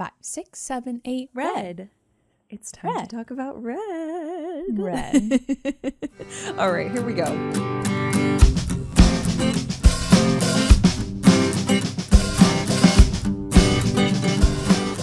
5, 6, 7, 8. Red. It's time to talk about red. Red. All right, here we go.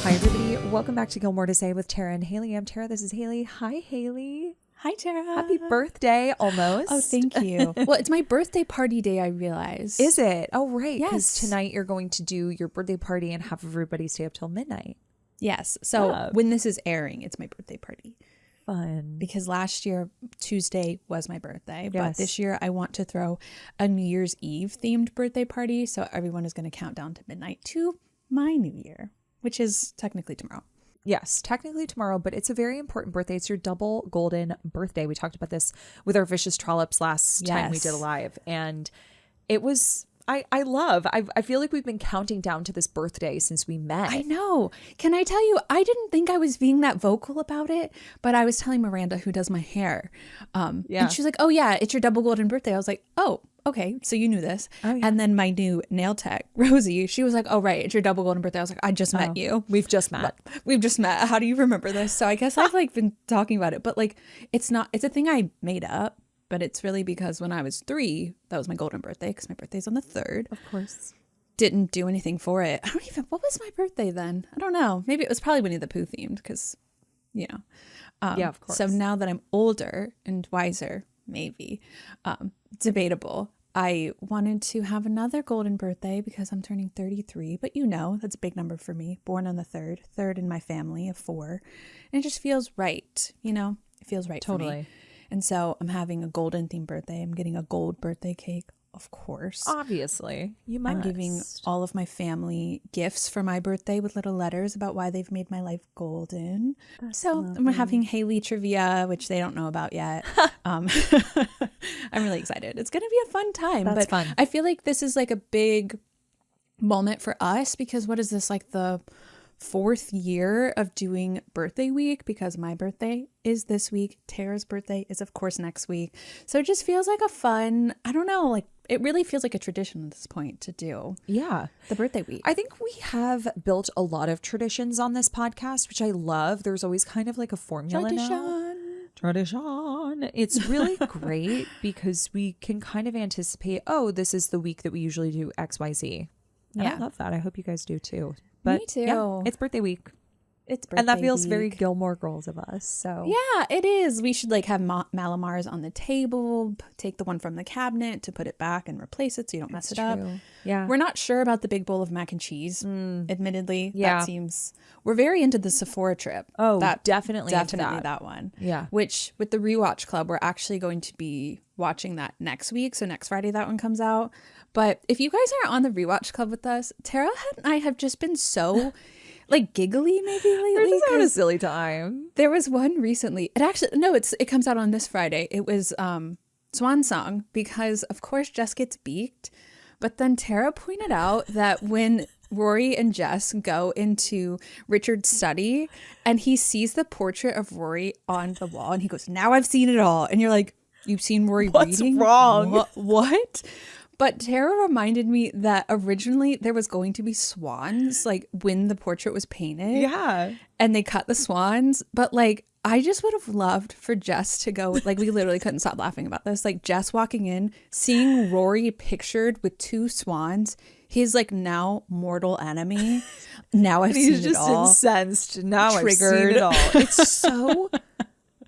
Hi, everybody. Welcome back to Gilmore to Say with Tara and Haley. I'm Tara. This is Haley. Hi, Haley. Hi, Tara. Happy birthday, almost. Oh, thank you. Well, it's my birthday party day, I realized. Is it? Oh, right. Because Yes. tonight you're going to do your birthday party and have everybody stay up till midnight. Yes. So when this is airing, it's my birthday party. Fun. Because last year, Tuesday was my birthday. Yes. But this year, I want to throw a New Year's Eve themed birthday party. So everyone is going to count down to midnight to my new year, which is technically tomorrow. Yes, technically tomorrow, but it's a very important birthday. It's your double golden birthday. We talked about this with our Vicious Trollops last time we did a live. And it was, I feel like we've been counting down to this birthday since we met. I know. Can I tell you, I didn't think I was being that vocal about it, but I was telling Miranda, who does my hair. And she's like, oh yeah, it's your double golden birthday. I was like, oh, okay, so you knew this. Oh, yeah. And then my new nail tech, Rosie, she was like, oh, right, it's your double golden birthday. I was like, I just met you. We've just met. We've just met. How do you remember this? So I guess I've like been talking about it, but like, it's a thing I made up, but it's really because when I was 3, that was my golden birthday because my birthday's on the 3rd. Of course. Didn't do anything for it. What was my birthday then? I don't know. Maybe it was probably Winnie the Pooh themed because, yeah, of course. So now that I'm older and wiser, maybe, debatable, I wanted to have another golden birthday because I'm turning 33, but that's a big number for me. Born on the 3rd in my family of 4. And it just feels right, it feels right for me. And so I'm having a golden themed birthday. I'm getting a gold birthday cake, of course. Obviously. You must. I'm giving all of my family gifts for my birthday with little letters about why they've made my life golden. So I'm having Haley trivia, which they don't know about yet. I'm really excited. It's going to be a fun time. That's but fun. I feel like this is like a big moment for us because what is this, like the 4th year of doing birthday week, because my birthday is this week. Tara's birthday is of course next week. So it just feels like a fun, I don't know, like it really feels like a tradition at this point to do the birthday week. I think we have built a lot of traditions on this podcast, which I love. There's always kind of like a formula now. Tradition. It's really great because we can kind of anticipate, this is the week that we usually do XYZ. And I love that. I hope you guys do too. But me too. Yeah, it's birthday week. And that feels very Gilmore Girls of us. So yeah, it is. We should like have Malamars on the table, take the one from the cabinet to put it back and replace it so you don't mess it up. Yeah. We're not sure about the big bowl of mac and cheese, admittedly. Yeah. That seems, we're very into the Sephora trip. Oh, definitely that one. Yeah. Which with the Rewatch Club, we're actually going to be watching that next week. So next Friday, that one comes out. But if you guys are on the Rewatch Club with us, Tara and I have just been so like giggly maybe lately. We're just having a silly time. There was one recently. It comes out on this Friday. It was Swan Song because of course Jess gets beaked. But then Tara pointed out that when Rory and Jess go into Richard's study and he sees the portrait of Rory on the wall and he goes, now I've seen it all. And you're like, you've seen Rory reading? What's wrong? What? But Tara reminded me that originally there was going to be swans, like when the portrait was painted. Yeah. And they cut the swans. But like, I just would have loved for Jess to go, like we literally couldn't stop laughing about this. Like Jess walking in, seeing Rory pictured with 2 swans, his like now mortal enemy. Now I've seen it all. He's just incensed. Now Triggered. I've seen it all. It's so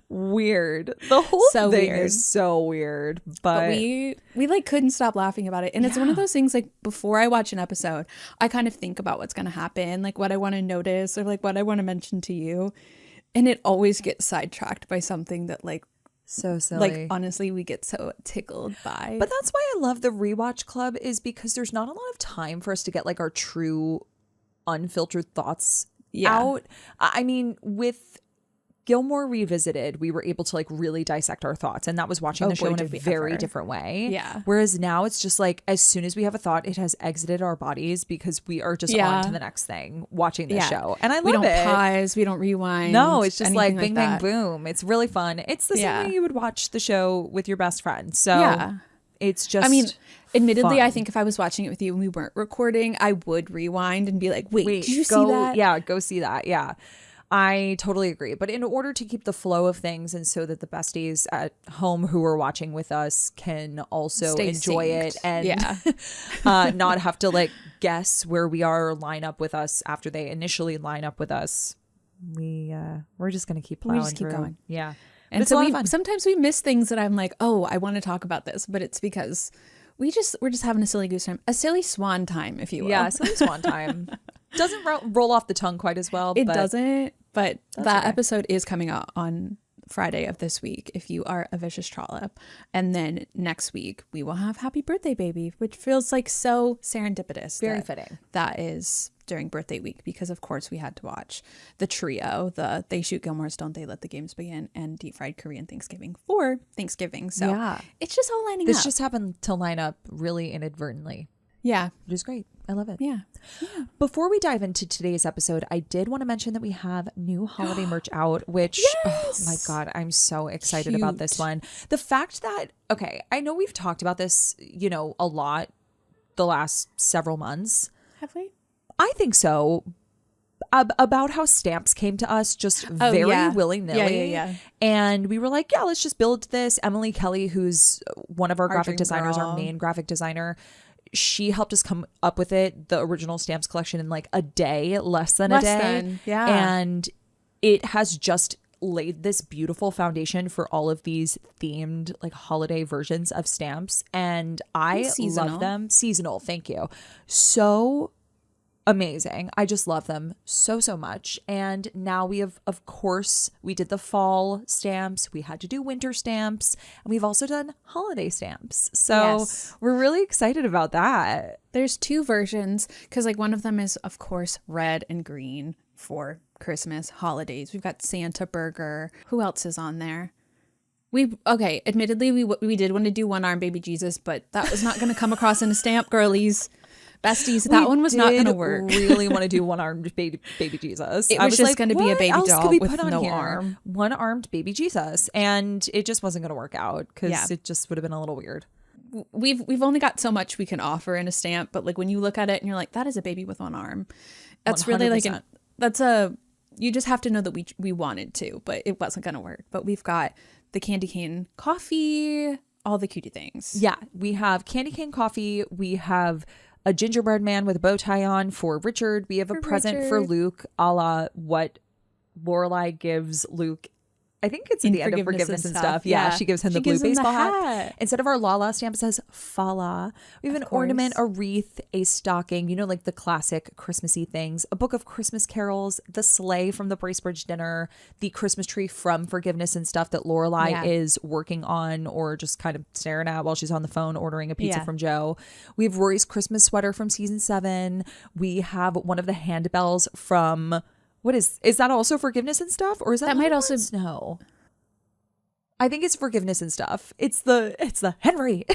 weird. The whole thing is so weird, but we like couldn't stop laughing about it. And it's one of those things like before I watch an episode, I kind of think about what's going to happen, like what I want to notice or like what I want to mention to you. And it always gets sidetracked by something that like so silly. Like honestly, we get so tickled by. But that's why I love the Rewatch Club is because there's not a lot of time for us to get like our true unfiltered thoughts out. I mean, with Gilmore Revisited, we were able to like really dissect our thoughts, and that was watching the show in a very different way. Yeah. Whereas now it's just like as soon as we have a thought, it has exited our bodies because we are just on to the next thing watching the show. And I love it. We don't pause, we don't rewind. No, it's just like bing, bang, boom. It's really fun. It's the same way you would watch the show with your best friend. So it's just Admittedly, fun. I think if I was watching it with you and we weren't recording, I would rewind and be like, wait did you see that? Yeah, go see that. Yeah. I totally agree. But in order to keep the flow of things and so that the besties at home who are watching with us can also Stay enjoy synced. it and Yeah. not have to like guess where we are or line up with us after they initially line up with us, we're just going to keep plowing just keep through. going. Yeah. But And it's a lot of so fun. sometimes we miss things that I'm like, oh, I want to talk about this, but it's because we're just having a silly goose time, a silly swan time, if you will. Yeah, silly swan time. Doesn't roll off the tongue quite as well. It but doesn't, but that okay. episode is coming out on Friday of this week if you are a vicious trollop. And then next week we will have Happy Birthday Baby, which feels like so serendipitous. Very fitting. That is during birthday week because of course we had to watch the trio, the They Shoot Gilmore's Don't They Let the Games Begin and Deep Fried Korean Thanksgiving for Thanksgiving. So Yeah. it's just all lining This up. just happened to line up really inadvertently, Yeah. which is great. I love it. Yeah. Before we dive into today's episode, I did want to mention that we have new holiday merch out, which, oh my God, I'm so excited about this one. The fact that, okay, I know we've talked about this, a lot the last several months. Have we? I think so. About how stamps came to us just very willy-nilly. Yeah. And we were like, yeah, let's just build this. Emily Kelly, who's one of our graphic dream designers, girl. our main graphic designer, she helped us come up with it, the original stamps collection, in like a day, less than a day. Yeah. And it has just laid this beautiful foundation for all of these themed like holiday versions of stamps. And I love them. Seasonal, thank you. So amazing. I just love them so much. And now we have, of course, we did the fall stamps, we had to do winter stamps, and we've also done holiday stamps. So we're really excited about that. There's two versions because like one of them is of course red and green for Christmas holidays. We've got Santa Burger. Who else is on there? Admittedly we did want to do One Arm Baby Jesus, but that was not going to come across in a stamp, girlies. Besties, that one was not going to work. Really want to do one-armed baby Jesus. It was just going to be a baby doll with no arm. One-armed baby Jesus, and it just wasn't going to work out because it just would have been a little weird. We've only got so much we can offer in a stamp, but like when you look at it and you're like, that is a baby with one arm. That's 100%. Really like you just have to know that we wanted to, but it wasn't going to work. But we've got the candy cane coffee, all the cutie things. Yeah, we have candy cane coffee. We have a gingerbread man with a bow tie on for Richard. We have a present for Luke, a la what Lorelai gives Luke. I think it's at the end of Forgiveness and stuff. Yeah, she gives him the blue baseball hat. Instead of our Lala stamp, it says Fala. We have an ornament, a wreath, a stocking, like the classic Christmassy things, a book of Christmas carols, the sleigh from the Bracebridge dinner, the Christmas tree from Forgiveness and stuff that Lorelai is working on or just kind of staring at while she's on the phone ordering a pizza from Joe. We have Rory's Christmas sweater from season 7. We have one of the handbells from... What is that also Forgiveness and stuff? Or is that might also no? I think it's Forgiveness and stuff. It's the Henry.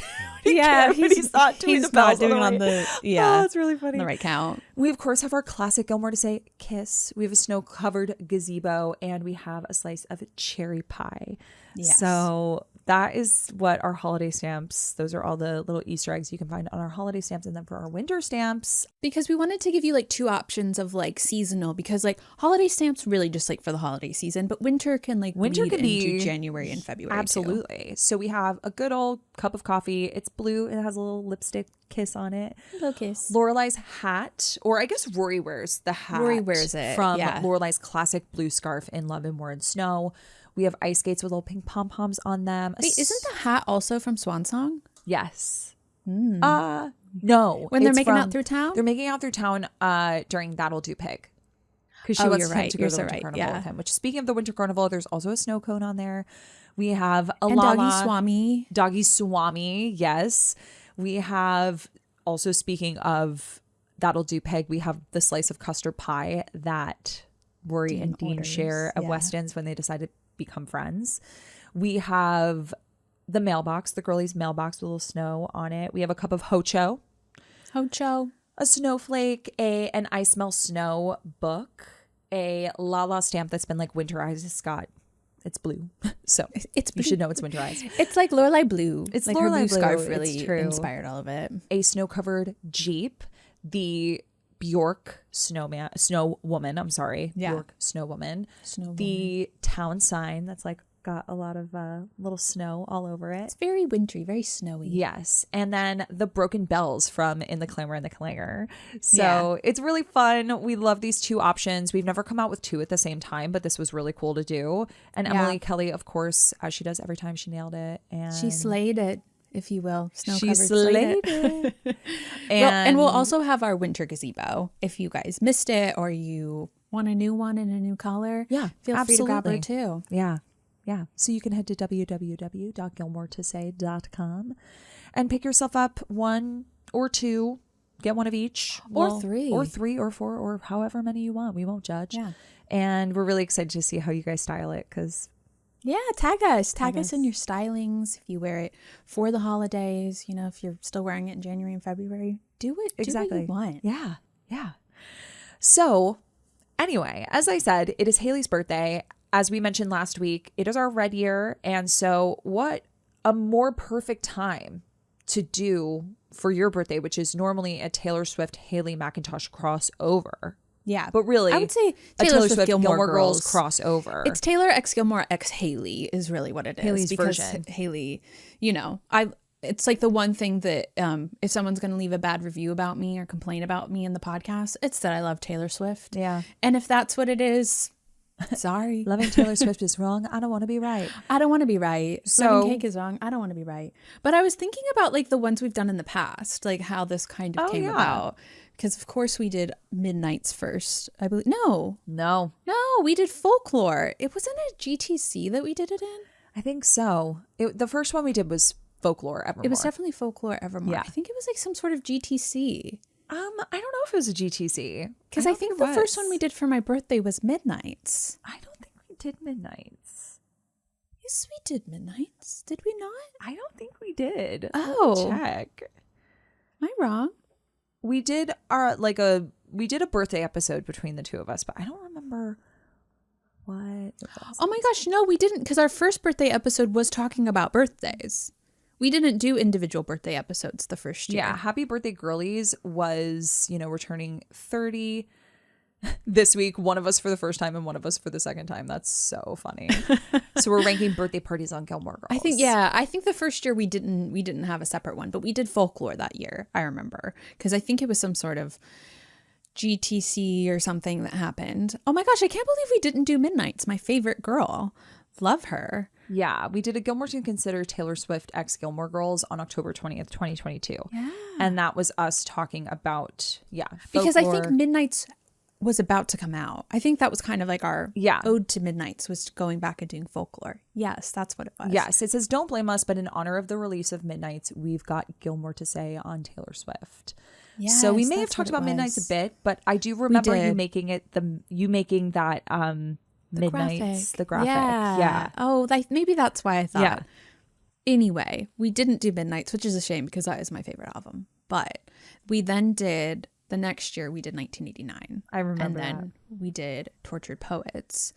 He's not doing the bells on the it's really funny. The right count. We of course have our classic Gilmore to say kiss. We have a snow covered gazebo and we have a slice of cherry pie. Yes. So that is what our holiday stamps, those are all the little Easter eggs you can find on our holiday stamps. And then for our winter stamps, because we wanted to give you like two options of like seasonal, because like holiday stamps really just like for the holiday season, but winter can be into January and February. Absolutely. Too. So we have a good old cup of coffee. It's blue. It has a little lipstick kiss on it. A little kiss. Lorelai's hat, or I guess Rory wears the hat. Rory wears it from Lorelai's classic blue scarf in Love and War and Snow. We have ice skates with little pink pom-poms on them. Wait, isn't the hat also from Swan Song? Yes. No. When they're making out through town? They're making out through town during That'll Do Pig. Because she wants him to go to the Winter Carnival with him. Which, speaking of the Winter Carnival, there's also a snow cone on there. We have a Doggy Swami, yes. We have, also speaking of That'll Do Pig, we have the slice of custard pie that Rory and Dean share at Weston's when they decided become friends. We have the mailbox, the girlies mailbox with a little snow on it. We have a cup of Hocho, a snowflake, an I Smell Snow book, a Lala stamp that's been like winterized. It's got It's blue. So It's you should know it's winterized. It's like Lorelai Blue. It's like Lorelai her blue Blue. scarf It's really true. inspired all of it. A snow-covered Jeep, the Bjork snow woman. I'm sorry. Yeah. Bjork snow woman. Snow The town sign that's like got a lot of little snow all over it. It's very wintry, very snowy. Yes. And then the broken bells from In the Clamor and the Clangor. So it's really fun. We love these two options. We've never come out with two at the same time, but this was really cool to do. And Emily Kelly, of course, as she does every time, she nailed it. And she slayed it, if you will. She slayed it. And we'll also have our winter gazebo. If you guys missed it or you want a new one in a new color, feel free to grab her too. Yeah. So you can head to www.gilmoretosay.com and pick yourself up one or two, get one of each. Or three. Or 3 or 4 or however many you want. We won't judge. Yeah. And we're really excited to see how you guys style it because... Yeah, tag us. Tag us in your stylings. If you wear it for the holidays, you know, if you're still wearing it in January and February, do it. Exactly. Do what you want. Yeah. So anyway, as I said, it is Haley's birthday. As we mentioned last week, it is our red year. And so what a more perfect time to do for your birthday, which is normally a Taylor Swift, Haley McIntosh crossover. Yeah. But really, I would say Taylor Swift, Gilmore Girls crossover. It's Taylor x Gilmore x Haley is really what it is. Haley's because version. Haley, you know, it's like the one thing that if someone's going to leave a bad review about me or complain about me in the podcast, it's that I love Taylor Swift. Yeah. And if that's what it is, sorry. Loving Taylor Swift is wrong. I don't want to be right. I don't want to be right. So Loving cake is wrong. I don't want to be right. But I was thinking about like the ones we've done in the past, like how this kind of came about. Because of course we did Midnights first. I believe no, we did Folklore. It wasn't a GTC that we did it in. I think so. The first one we did was Folklore Evermore. It was definitely Folklore Evermore. Yeah. I think it was like some sort of GTC. I don't know if it was a GTC. Because I think the first one we did for my birthday was Midnights. I don't think we did Midnights. Yes, we did Midnights. Did we not? I don't think we did. Oh. Check. Am I wrong? We did a birthday episode between the two of us, but I don't remember what it was. Oh my gosh, no, we didn't, because our first birthday episode was talking about birthdays. We didn't do individual birthday episodes the first year. Yeah, Happy Birthday Girlies was, we're turning 30 this week, one of us for the first time and one of us for the second time. That's so funny. So we're ranking birthday parties on Gilmore Girls. I think the first year we didn't have a separate one, but we did Folklore that year. I remember because I think it was some sort of GTC or something that happened. Oh my gosh, I can't believe we didn't do Midnights. My favorite girl. Love her. Yeah, we did a Gilmore to Consider Taylor Swift x Gilmore Girls on October 20th, 2022. Yeah. And that was us talking about, because I think Midnights was about to come out. I think that was kind of like our ode to Midnights was going back and doing Folklore. Yes, that's what it was. Yes, it says don't blame us, but in honor of the release of Midnights, we've got Gilmore to Say on Taylor Swift. Yes, so we may have talked about Midnights a bit, but I do remember you making it making that Midnights the graphic. Yeah. Oh, maybe that's why I thought. Yeah. Anyway, we didn't do Midnights, which is a shame because that is my favorite album. But we then did the next year we did 1989. I remember. And then we did Tortured Poets.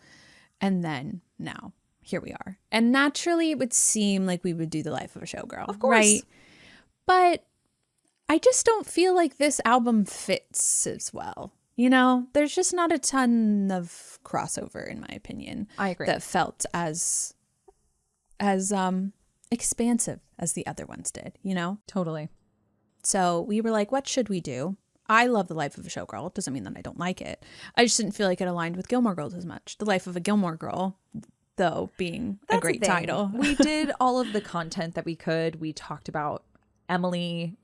And then now here we are. And naturally it would seem like we would do The Life of a Showgirl. Of course. Right? But I just don't feel like this album fits as well. There's just not a ton of crossover in my opinion. I agree. That felt as expansive as the other ones did, Totally. So we were like, what should we do? I love The Life of a Showgirl. It doesn't mean that I don't like it. I just didn't feel like it aligned with Gilmore Girls as much. The Life of a Gilmore Girl, though, being a great title. We did all of the content that we could. We talked about Kelly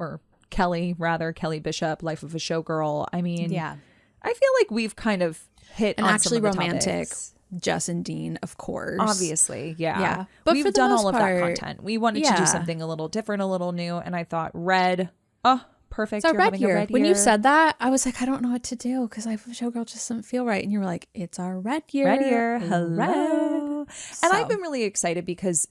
Bishop, Life of a Showgirl. I mean, yeah. I feel like we've kind of hit and on actually some of the romantic. Topics. Jess and Dean, of course. Obviously, yeah. Yeah. But we've done all of that content. We wanted to do something a little different, a little new, and I thought red. Oh, perfect. It's our red year. When you said that, I was like, I don't know what to do because Life of a Showgirl just doesn't feel right. And you were like, it's our red year. Red year. Hello. And I've been really excited because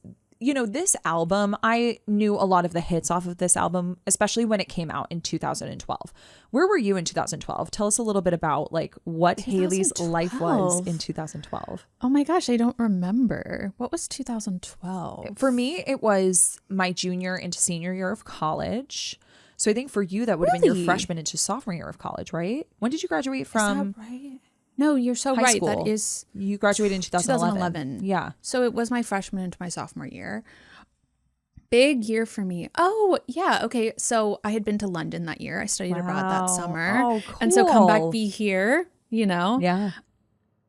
this album, I knew a lot of the hits off of this album, especially when it came out in 2012. Where were you in 2012? Tell us a little bit about like what Hailey's life was in 2012. Oh my gosh, I don't remember. What was 2012? For me, it was my junior into senior year of college. So I think for you, that would have been your freshman into sophomore year of college, right? When did you graduate from? Is that right? No, you're so high right. school? That is You graduated in 2011. 2011. Yeah. So it was my freshman into my sophomore year. Big year for me. Oh, yeah. Okay. So I had been to London that year. I studied abroad that summer. Oh, cool. And so come back, be here, Yeah.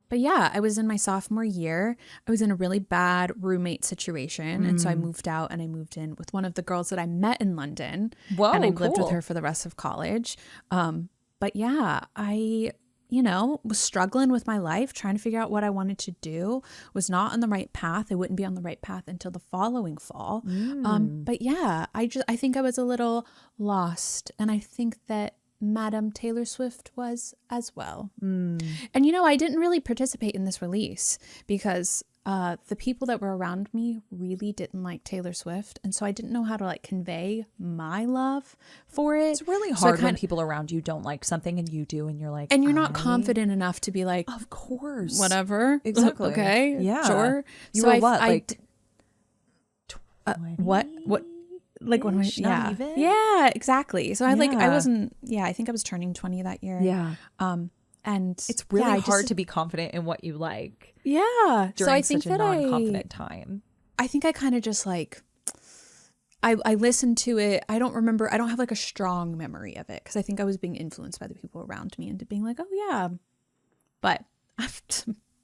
But yeah, I was in my sophomore year. I was in a really bad roommate situation. And so I moved out and I moved in with one of the girls that I met in London. Whoa, and I lived with cool. her for the rest of college. But yeah, I was struggling with my life, trying to figure out what I wanted to do, was not on the right path. I wouldn't be on the right path until the following fall. But yeah, I think I was a little lost. And I think that Madam Taylor Swift was as well. And I didn't really participate in this release because the people that were around me really didn't like Taylor Swift, and so I didn't know how to like convey my love for it. It's really hard when people around you don't like something and you do, and you're like, and you're not confident enough to be like, of course, whatever, exactly, okay, yeah, sure. You so were what, like 20? What? Like when we, not even? Yeah, exactly. So I wasn't. Yeah, I think I was turning 20 that year. Yeah. And it's really hard to be confident in what you like. Yeah. During so I think such a that non-confident time. I think I kind of just like, I listened to it. I don't remember. I don't have like a strong memory of it because I think I was being influenced by the people around me into being like, oh yeah. But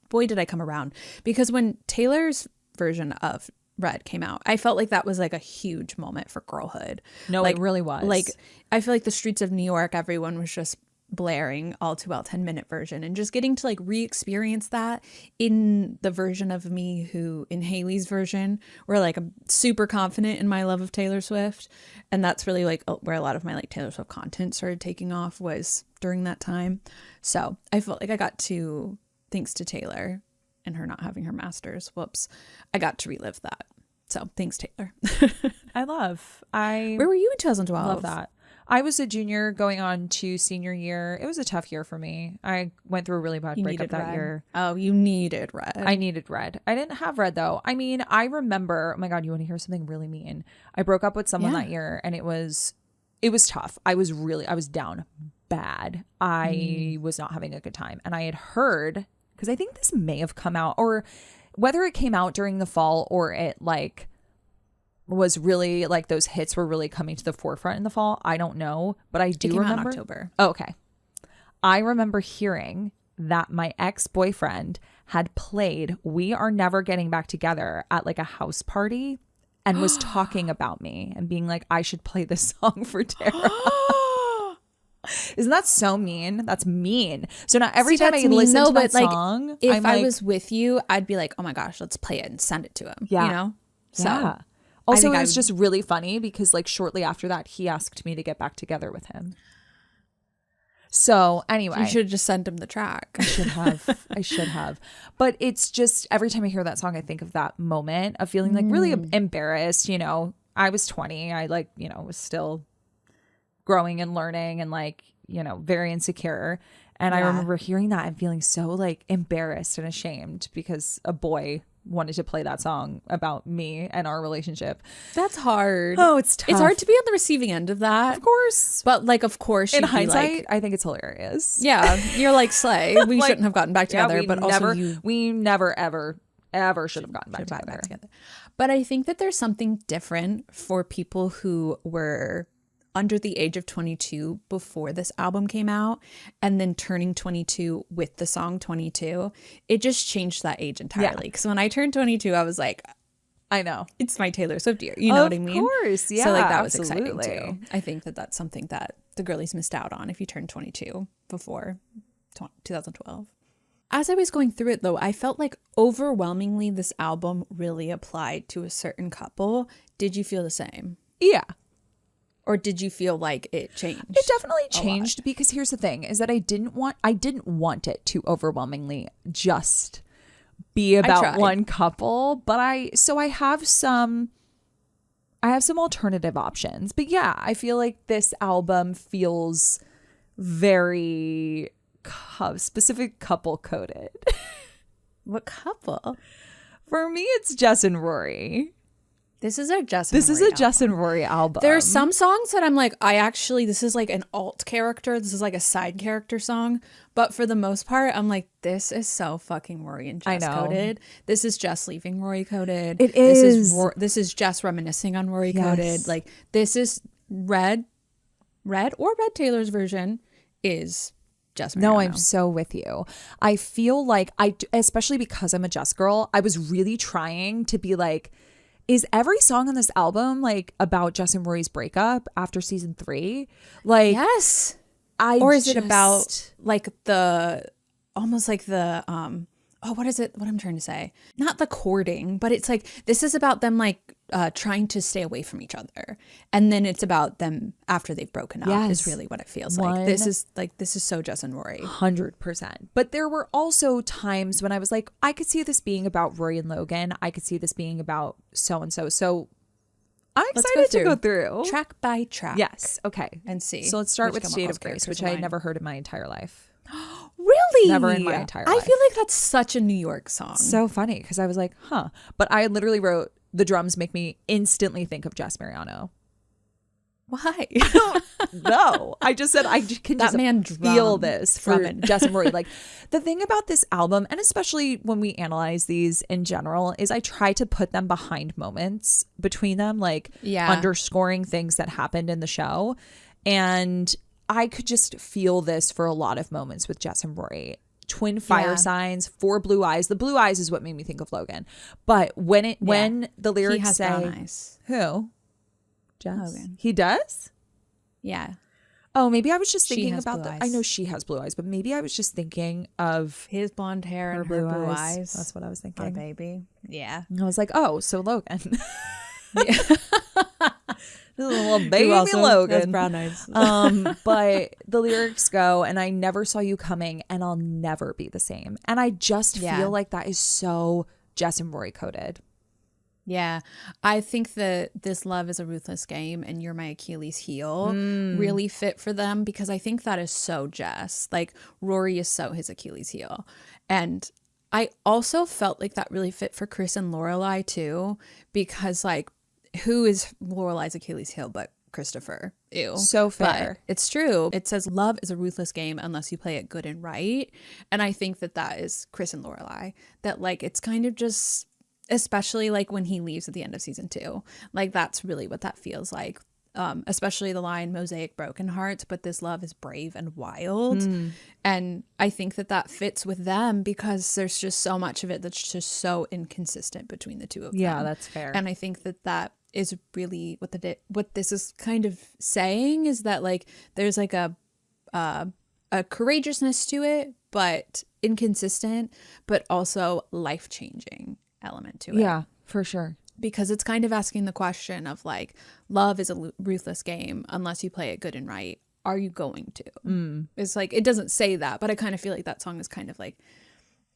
boy, did I come around, because when Taylor's version of Red came out, I felt like that was like a huge moment for girlhood. No, like, it really was. Like, I feel like the streets of New York, everyone was just blaring All Too Well 10-minute version, and just getting to like re-experience that in the version of me who in Hailey's version, where like I'm super confident in my love of Taylor Swift. And that's really like where a lot of my like Taylor Swift content started taking off, was during that time. So I felt like I got to, thanks to Taylor and her not having her master's, I got to relive that. So thanks, Taylor. Where were you in 2012? Love that. I was a junior going on to senior year. It was a tough year for me. I went through a really bad breakup that year. Oh, you needed Red. I needed Red. I didn't have Red though. I mean, I remember, oh my God, you want to hear something really mean? I broke up with someone that year, and it was tough. I was down bad. I was not having a good time. And I had heard, because I think this may have come out, or whether it came out during the fall or it like was really like those hits were really coming to the forefront in the fall. I don't know, but I do remember. It came out in October. Oh, okay. I remember hearing that my ex-boyfriend had played We Are Never Getting Back Together at like a house party and was talking about me and being like, I should play this song for Tara. Isn't that so mean? That's mean. So now every time I listen to that song, if I was with you, I'd be like, oh my gosh, let's play it and send it to him. Yeah. So yeah. Also, it was just really funny because like shortly after that, he asked me to get back together with him. So anyway, you should have just sent him the track. I should have. But it's just every time I hear that song, I think of that moment of feeling like really embarrassed. I was 20. I was still growing and learning and very insecure. And I remember hearing that and feeling so like embarrassed and ashamed because a boy wanted to play that song about me and our relationship. That's hard. Oh, it's tough. It's hard to be on the receiving end of that. Of course. But of course, in hindsight, I think it's hilarious. Yeah. You're like, slay. We shouldn't have gotten back together, but we never, ever should have gotten back together. But I think that there's something different for people who were under the age of 22 before this album came out, and then turning 22 with the song 22. It just changed that age entirely. Because when I turned 22, I was like, I know. It's my Taylor Swift year. You know what I mean? Of course. Yeah. So that was absolutely. exciting too. I think that that's something that the girlies missed out on if you turned 22 before 2012. As I was going through it though, I felt like overwhelmingly this album really applied to a certain couple. Did you feel the same? Yeah. Or did you feel like it changed? It definitely changed because here's the thing is that I didn't want it to overwhelmingly just be about one couple, but I have some alternative options. But yeah, I feel like this album feels very specific couple coded. What couple? For me, it's Jess and Rory. This is a Jess and Rory album. There are some songs that I'm like, this is like an alt character. This is like a side character song. But for the most part, I'm like, this is so fucking Rory and Jess coded. This is Jess leaving Rory coded. It is. This is Jess reminiscing on Rory coded. Like, this is Red Taylor's version is Jess Mariano. No, I'm so with you. I feel like especially because I'm a Jess girl, I was really trying to be like, is every song on this album like about Jess and Rory's breakup after season 3? Like, yes. Or is it about like almost like the what is it? What I'm trying to say? Not the courting, but it's like this is about them like trying to stay away from each other, and then it's about them after they've broken up. Yes. Is really what it feels like. This is so Jess and Rory. 100%. But there were also times when I was like, I could see this being about Rory and Logan. I could see this being about so and so. So I'm excited to go through track by track. Yes. Okay. And see. So let's start with State of Grace, which I had never heard in my entire life. Really? Never in my entire life. I feel like that's such a New York song. So funny because I was like, huh. But I literally wrote, the drums make me instantly think of Jess Mariano. Why? No. I just said I can that just man feel this for Jess and Rory. Like, the thing about this album, and especially when we analyze these in general, is I try to put them behind moments between them, like underscoring things that happened in the show. And I could just feel this for a lot of moments with Jess and Rory. Twin fire signs, 4 blue eyes. The blue eyes is what made me think of Logan. But when the lyrics say, brown eyes. Who? Jess? Logan. He does? Yeah. Oh, maybe I was just thinking about that. I know she has blue eyes, but maybe I was just thinking of his blonde hair and her blue eyes. That's what I was thinking. Our baby. Yeah. And I was like, oh, so Logan. Yeah. This is a little baby Logan. Has brown eyes. But the lyrics go, and I never saw you coming, and I'll never be the same. And I just feel like that is so Jess and Rory coded. Yeah. I think that This Love is a Ruthless Game and You're My Achilles Heel really fit for them, because I think that is so Jess. Like, Rory is so his Achilles heel. And I also felt like that really fit for Chris and Lorelai too, because like, who is Lorelai's Achilles heel but Christopher? Ew. So fair. But it's true. It says love is a ruthless game unless you play it good and right. And I think that is Chris and Lorelai. That like, it's kind of just, especially like when he leaves at the end of season 2, like that's really what that feels like. Especially the line mosaic broken hearts, but this love is brave and wild. And I think that fits with them because there's just so much of it that's just so inconsistent between the two of them. Yeah, that's fair. And I think that is really what this is kind of saying, is that like there's like a courageousness to it, but inconsistent, but also life-changing element to it. Yeah, for sure. Because it's kind of asking the question of like, love is a ruthless game unless you play it good and right. Are you going to? It's like, it doesn't say that, but I kind of feel like that song is kind of like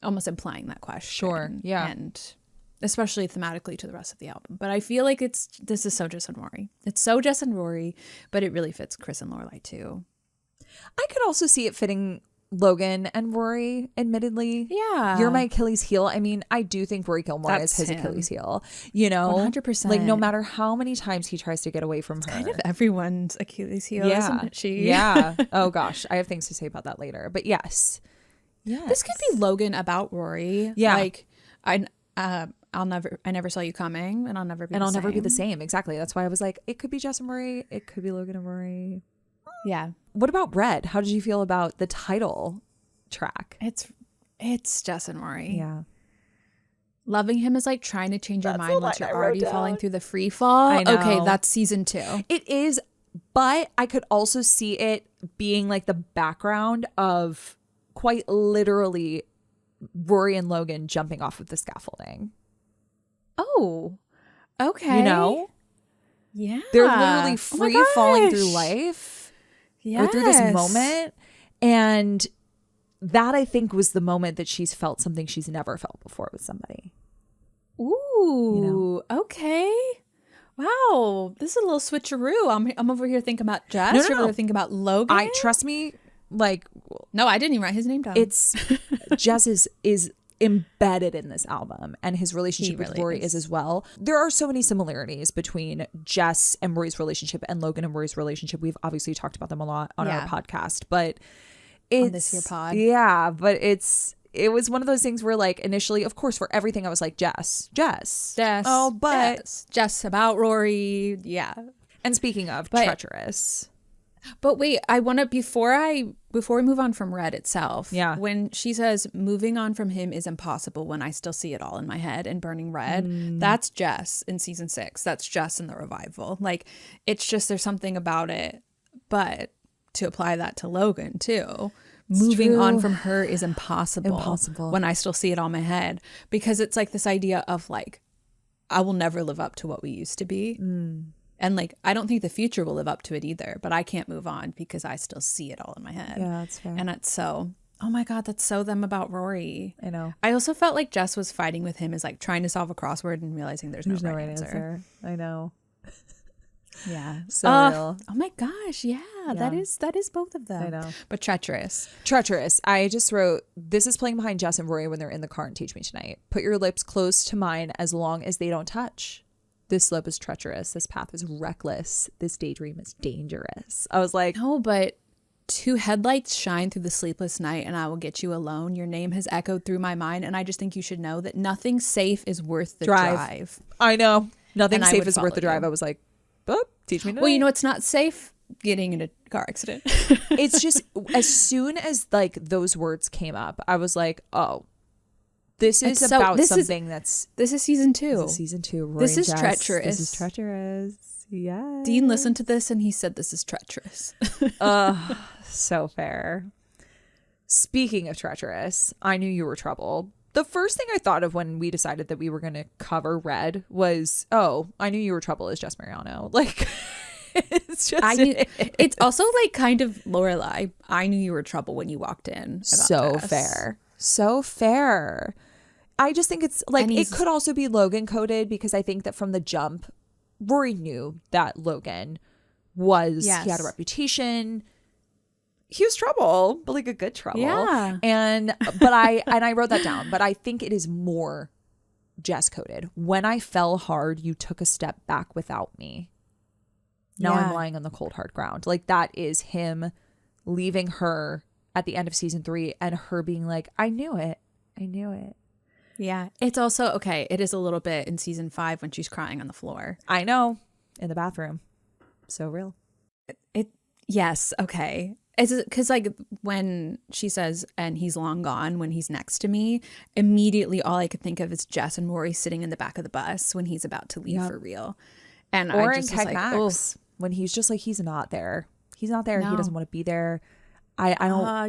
almost implying that question. Sure. Yeah. And especially thematically to the rest of the album. But I feel like this is so Jess and Rory. It's so Jess and Rory, but it really fits Chris and Lorelai too. I could also see it fitting Logan and Rory, admittedly. Yeah. You're My Achilles Heel. I mean, I do think Rory Gilmore is his Achilles heel. You know? 100%. Like, no matter how many times he tries to get away from her. Kind of everyone's Achilles heel, isn't it? Yeah. Oh, gosh. I have things to say about that later. But yes. This could be Logan about Rory. Yeah. Like, I never saw you coming, and I'll never be the same. Exactly. That's why I was like, it could be Jess and Rory. It could be Logan and Rory. Yeah. What about Red? How did you feel about the title track? It's Jess and Rory. Yeah. Loving him is like trying to change your mind once you're already falling through the free fall. I know. Okay, that's season 2. It is, but I could also see it being like the background of quite literally Rory and Logan jumping off of the scaffolding. Oh, okay. You know? Yeah. They're literally free falling through life. Yes. Or through this moment. And that I think was the moment that she's felt something she's never felt before with somebody. Ooh, okay. Wow, this is a little switcheroo. I'm over here thinking about Jess. No. You're over here thinking about Logan. Trust me, like, no, I didn't even write his name down. It's Jess is embedded in this album, and his relationship with Rory is as well. There are so many similarities between Jess and Rory's relationship and Logan and Rory's relationship. We've obviously talked about them a lot on our podcast, but it's, on this here pod. Yeah, but it was one of those things where, like, initially, of course, for everything I was like, Jess. Oh, but Jess about Rory. Yeah. And speaking of treacherous. But wait, I want to, before we move on from Red itself, when she says moving on from him is impossible when I still see it all in my head and Burning Red, that's Jess in season 6. That's Jess in the revival. Like, it's just, there's something about it. But to apply that to Logan too, moving on from her is impossible when I still see it all in my head, because it's like this idea of like, I will never live up to what we used to be. And like, I don't think the future will live up to it either, but I can't move on because I still see it all in my head. Yeah, that's fair. And it's so, oh my God, that's so them about Rory. I know. I also felt like Jess was fighting with him as like trying to solve a crossword and realizing there's no right answer. I know. Yeah. So real. Oh my gosh. Yeah, that is both of them. I know. But treacherous. I just wrote, this is playing behind Jess and Rory when they're in the car and Teach Me Tonight. Put your lips close to mine as long as they don't touch. This slope is treacherous. This path is reckless. This daydream is dangerous. I was like, no, but 2 headlights shine through the sleepless night and I will get you alone. Your name has echoed through my mind. And I just think you should know that nothing safe is worth the drive. I know. Nothing safe is worth the drive. I was like, oh, Teach Me Tonight. Well, you know, it's not safe getting in a car accident. It's just, as soon as like those words came up, I was like, oh, this is about something that's... This is season 2. This is season 2. Rory this is treacherous. This is treacherous. Yeah. Dean listened to this and he said this is treacherous. So fair. Speaking of treacherous, I Knew You Were Trouble. The first thing I thought of when we decided that we were going to cover Red was, oh, I Knew You Were Trouble is Jess Mariano. Like... It's just it's also like kind of Lorelai. I knew you were trouble when you walked in. So fair. I just think it's like, it could also be Logan coded, because I think that from the jump, Rory knew that Logan was, he had a reputation. He was trouble, but like a good trouble. Yeah. But I wrote that down, but I think it is more Jess coded. When I fell hard, you took a step back without me. Now I'm lying on the cold, hard ground. Like, that is him leaving her at the end of season 3 and her being like, I knew it. Yeah. It's also, okay, it is a little bit in season 5 when she's crying on the floor. I know. In the bathroom. So real. Yes. Okay. Because like when she says, and he's long gone when he's next to me, immediately all I could think of is Jess and Rory sitting in the back of the bus when he's about to leave for real. And or I just in was like, Max, when he's just like, he's not there. He's not there. No. He doesn't want to be there. I don't. I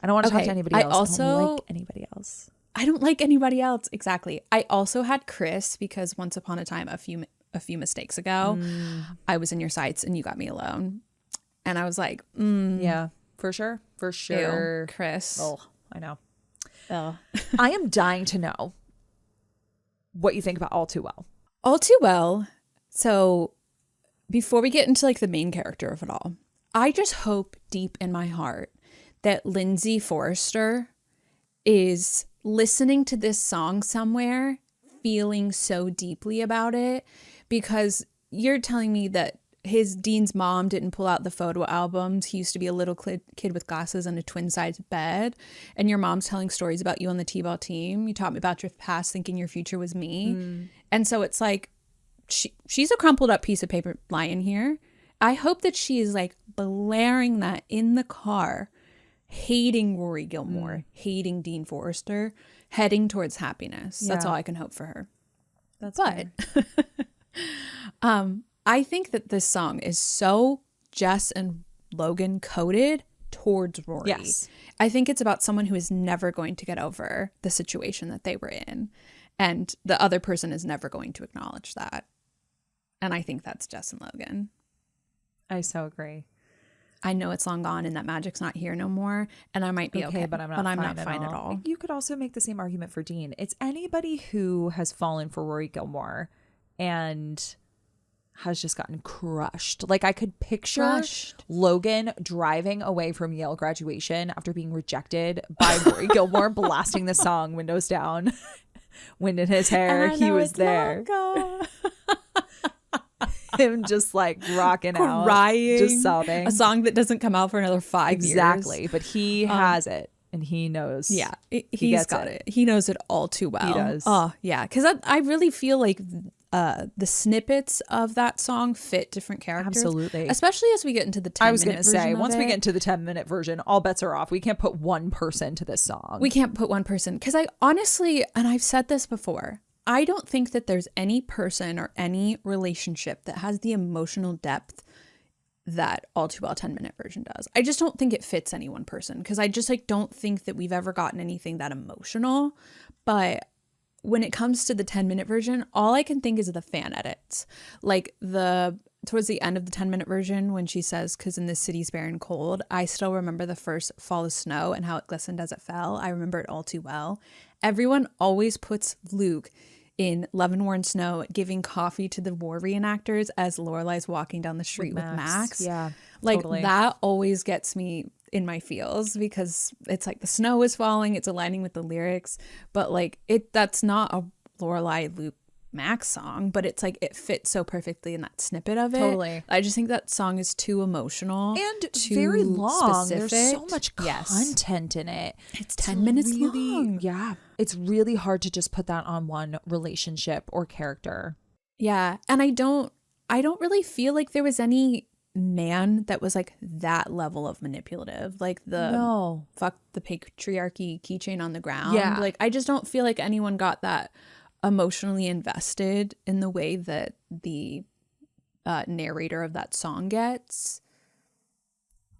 don't want to talk to anybody else. I don't like anybody else. I don't like anybody else. Exactly. I also had Chris, because once upon a time, a few mistakes ago, I was in your sights and you got me alone. And I was like, yeah, for sure. Ew, Chris. Oh, I know. Oh. I am dying to know what you think about All Too Well. All Too Well. So before we get into like the main character of it all, I just hope deep in my heart that Lindsay Forrester is listening to this song somewhere, feeling so deeply about it, because you're telling me that Dean's mom didn't pull out the photo albums. He used to be a little kid with glasses on a twin-sized bed. And your mom's telling stories about you on the T-ball team. You taught me about your past, thinking your future was me. And so it's like, she's a crumpled up piece of paper lying here. I hope that she is like blaring that in the car, hating Rory Gilmore, hating Dean Forrester, heading towards happiness. Yeah. That's all I can hope for her. But I think that this song is so Jess and Logan coded towards Rory. Yes. I think it's about someone who is never going to get over the situation that they were in. And the other person is never going to acknowledge that. And I think that's Jess and Logan. I so agree. I know it's long gone and that magic's not here no more, and I might be okay, but I'm not fine at all. You could also make the same argument for Dean. It's anybody who has fallen for Rory Gilmore and has just gotten crushed. Like I could picture Logan driving away from Yale graduation after being rejected by Rory Gilmore, blasting the song windows down, wind in his hair. He was there. Him just like rocking out, crying, just sobbing. A song that doesn't come out for another 5 years. Exactly, but he has it. And he knows. Yeah, he's got it. He knows it all too well. He does. Oh, yeah. Because I really feel like the snippets of that song fit different characters. Absolutely. Especially as we get into the 10-minute version. I was going to say, once we get into the 10-minute version, all bets are off. We can't put one person to this song. We can't put one person. Because I honestly, and I've said this before, I don't think that there's any person or any relationship that has the emotional depth that All Too Well 10-minute version does. I just don't think it fits any one person, because I just like don't think that we've ever gotten anything that emotional. But when it comes to the 10-minute version, all I can think is of the fan edits. Like towards the end of the 10-minute version when she says, "'Cause in this city's bare and cold," I still remember the first fall of snow and how it glistened as it fell. I remember it all too well. Everyone always puts Luke in Love and War and Snow giving coffee to the war reenactors as Lorelai's walking down the street with Max. Yeah, like totally. That always gets me in my feels, because it's like the snow is falling, it's aligning with the lyrics, but like that's not a Lorelai Luke Max song, but it's like it fits so perfectly in that snippet of it. Totally. I just think that song is too emotional and too very long. specific. There's so much content in it. It's 10 minutes really long. Yeah. It's really hard to just put that on one relationship or character. Yeah. And I don't really feel like there was any man that was like that level of manipulative. Like fuck the patriarchy keychain on the ground. Yeah. Like I just don't feel like anyone got that emotionally invested in the way that the narrator of that song gets.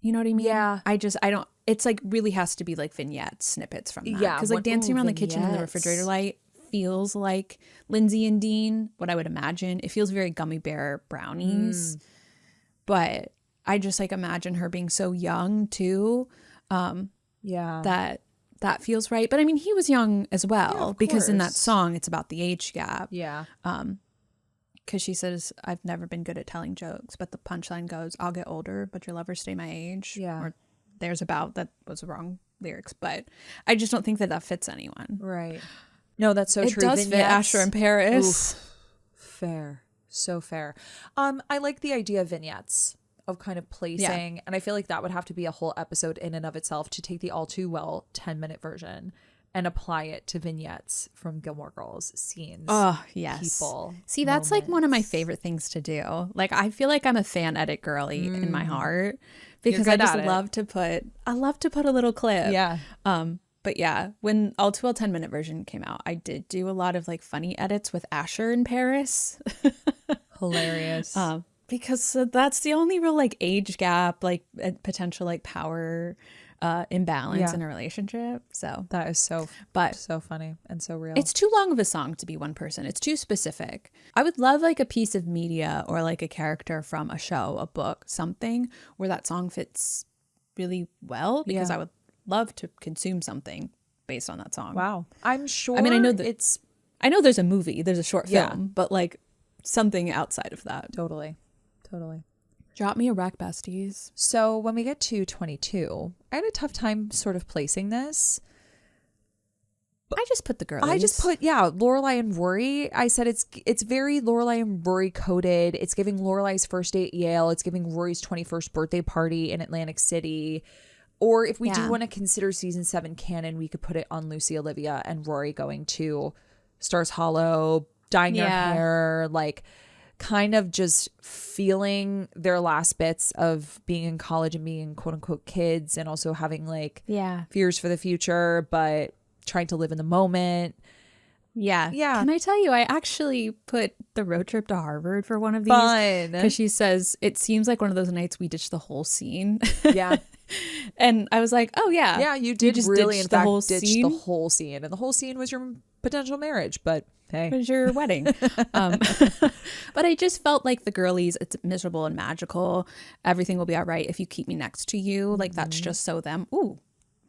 You know what I mean? Yeah. I don't, it's like really has to be like vignettes, snippets from that. Yeah. Because like dancing around the kitchen in the refrigerator light feels like Lindsay and Dean, what I would imagine. It feels very Gummy Bear Brownies. But I just like imagine her being so young too. That feels right. But I mean, he was young as well, because in that song, it's about the age gap. Yeah. Because she says, "I've never been good at telling jokes," but the punchline goes, "I'll get older, but you'll never stay my age." Yeah. Or there's about, that was the wrong lyrics, but I just don't think that fits anyone. Right. No, that's so true. It does fit Asher and Paris. Oof. Fair. So fair. I like the idea of vignettes, of kind of placing, and I feel like that would have to be a whole episode in and of itself, to take the All Too Well 10-minute version and apply it to vignettes from Gilmore Girls scenes. Oh, yes. People. See, that's like one of my favorite things to do. Like, I feel like I'm a fan edit girly in my heart, because I just love to put a little clip. Yeah. But yeah, when All Too Well 10-minute version came out, I did do a lot of like funny edits with Asher in Paris. Hilarious. Because that's the only real like age gap, like potential like power imbalance in a relationship. So that is so funny and so real. It's too long of a song to be one person. It's too specific. I would love like a piece of media or like a character from a show, a book, something where that song fits really well, because I would love to consume something based on that song. Wow. I'm sure. I mean, I know there's a movie, there's a short film, but like something outside of that. Totally. Drop me a rec, besties. So when we get to 22, I had a tough time sort of placing this. I just put the girlies. I just put, Lorelai and Rory. I said it's very Lorelai and Rory coded. It's giving Lorelai's first day at Yale. It's giving Rory's 21st birthday party in Atlantic City. Or if we do want to consider season 7 canon, we could put it on Lucy Olivia and Rory going to Stars Hollow, dyeing their hair, like kind of just feeling their last bits of being in college and being quote unquote kids, and also having like fears for the future, but trying to live in the moment. Yeah. Can I tell you, I actually put the road trip to Harvard for one of these. Fun. Because she says, it seems like one of those nights we ditched the whole scene. Yeah. And I was like, oh yeah. Yeah, you did just really, in fact, ditch the whole scene. And the whole scene was your potential marriage, but hey. It was your wedding. But I just felt like the girlies, it's miserable and magical. Everything will be all right if you keep me next to you. Like that's just so them. Ooh,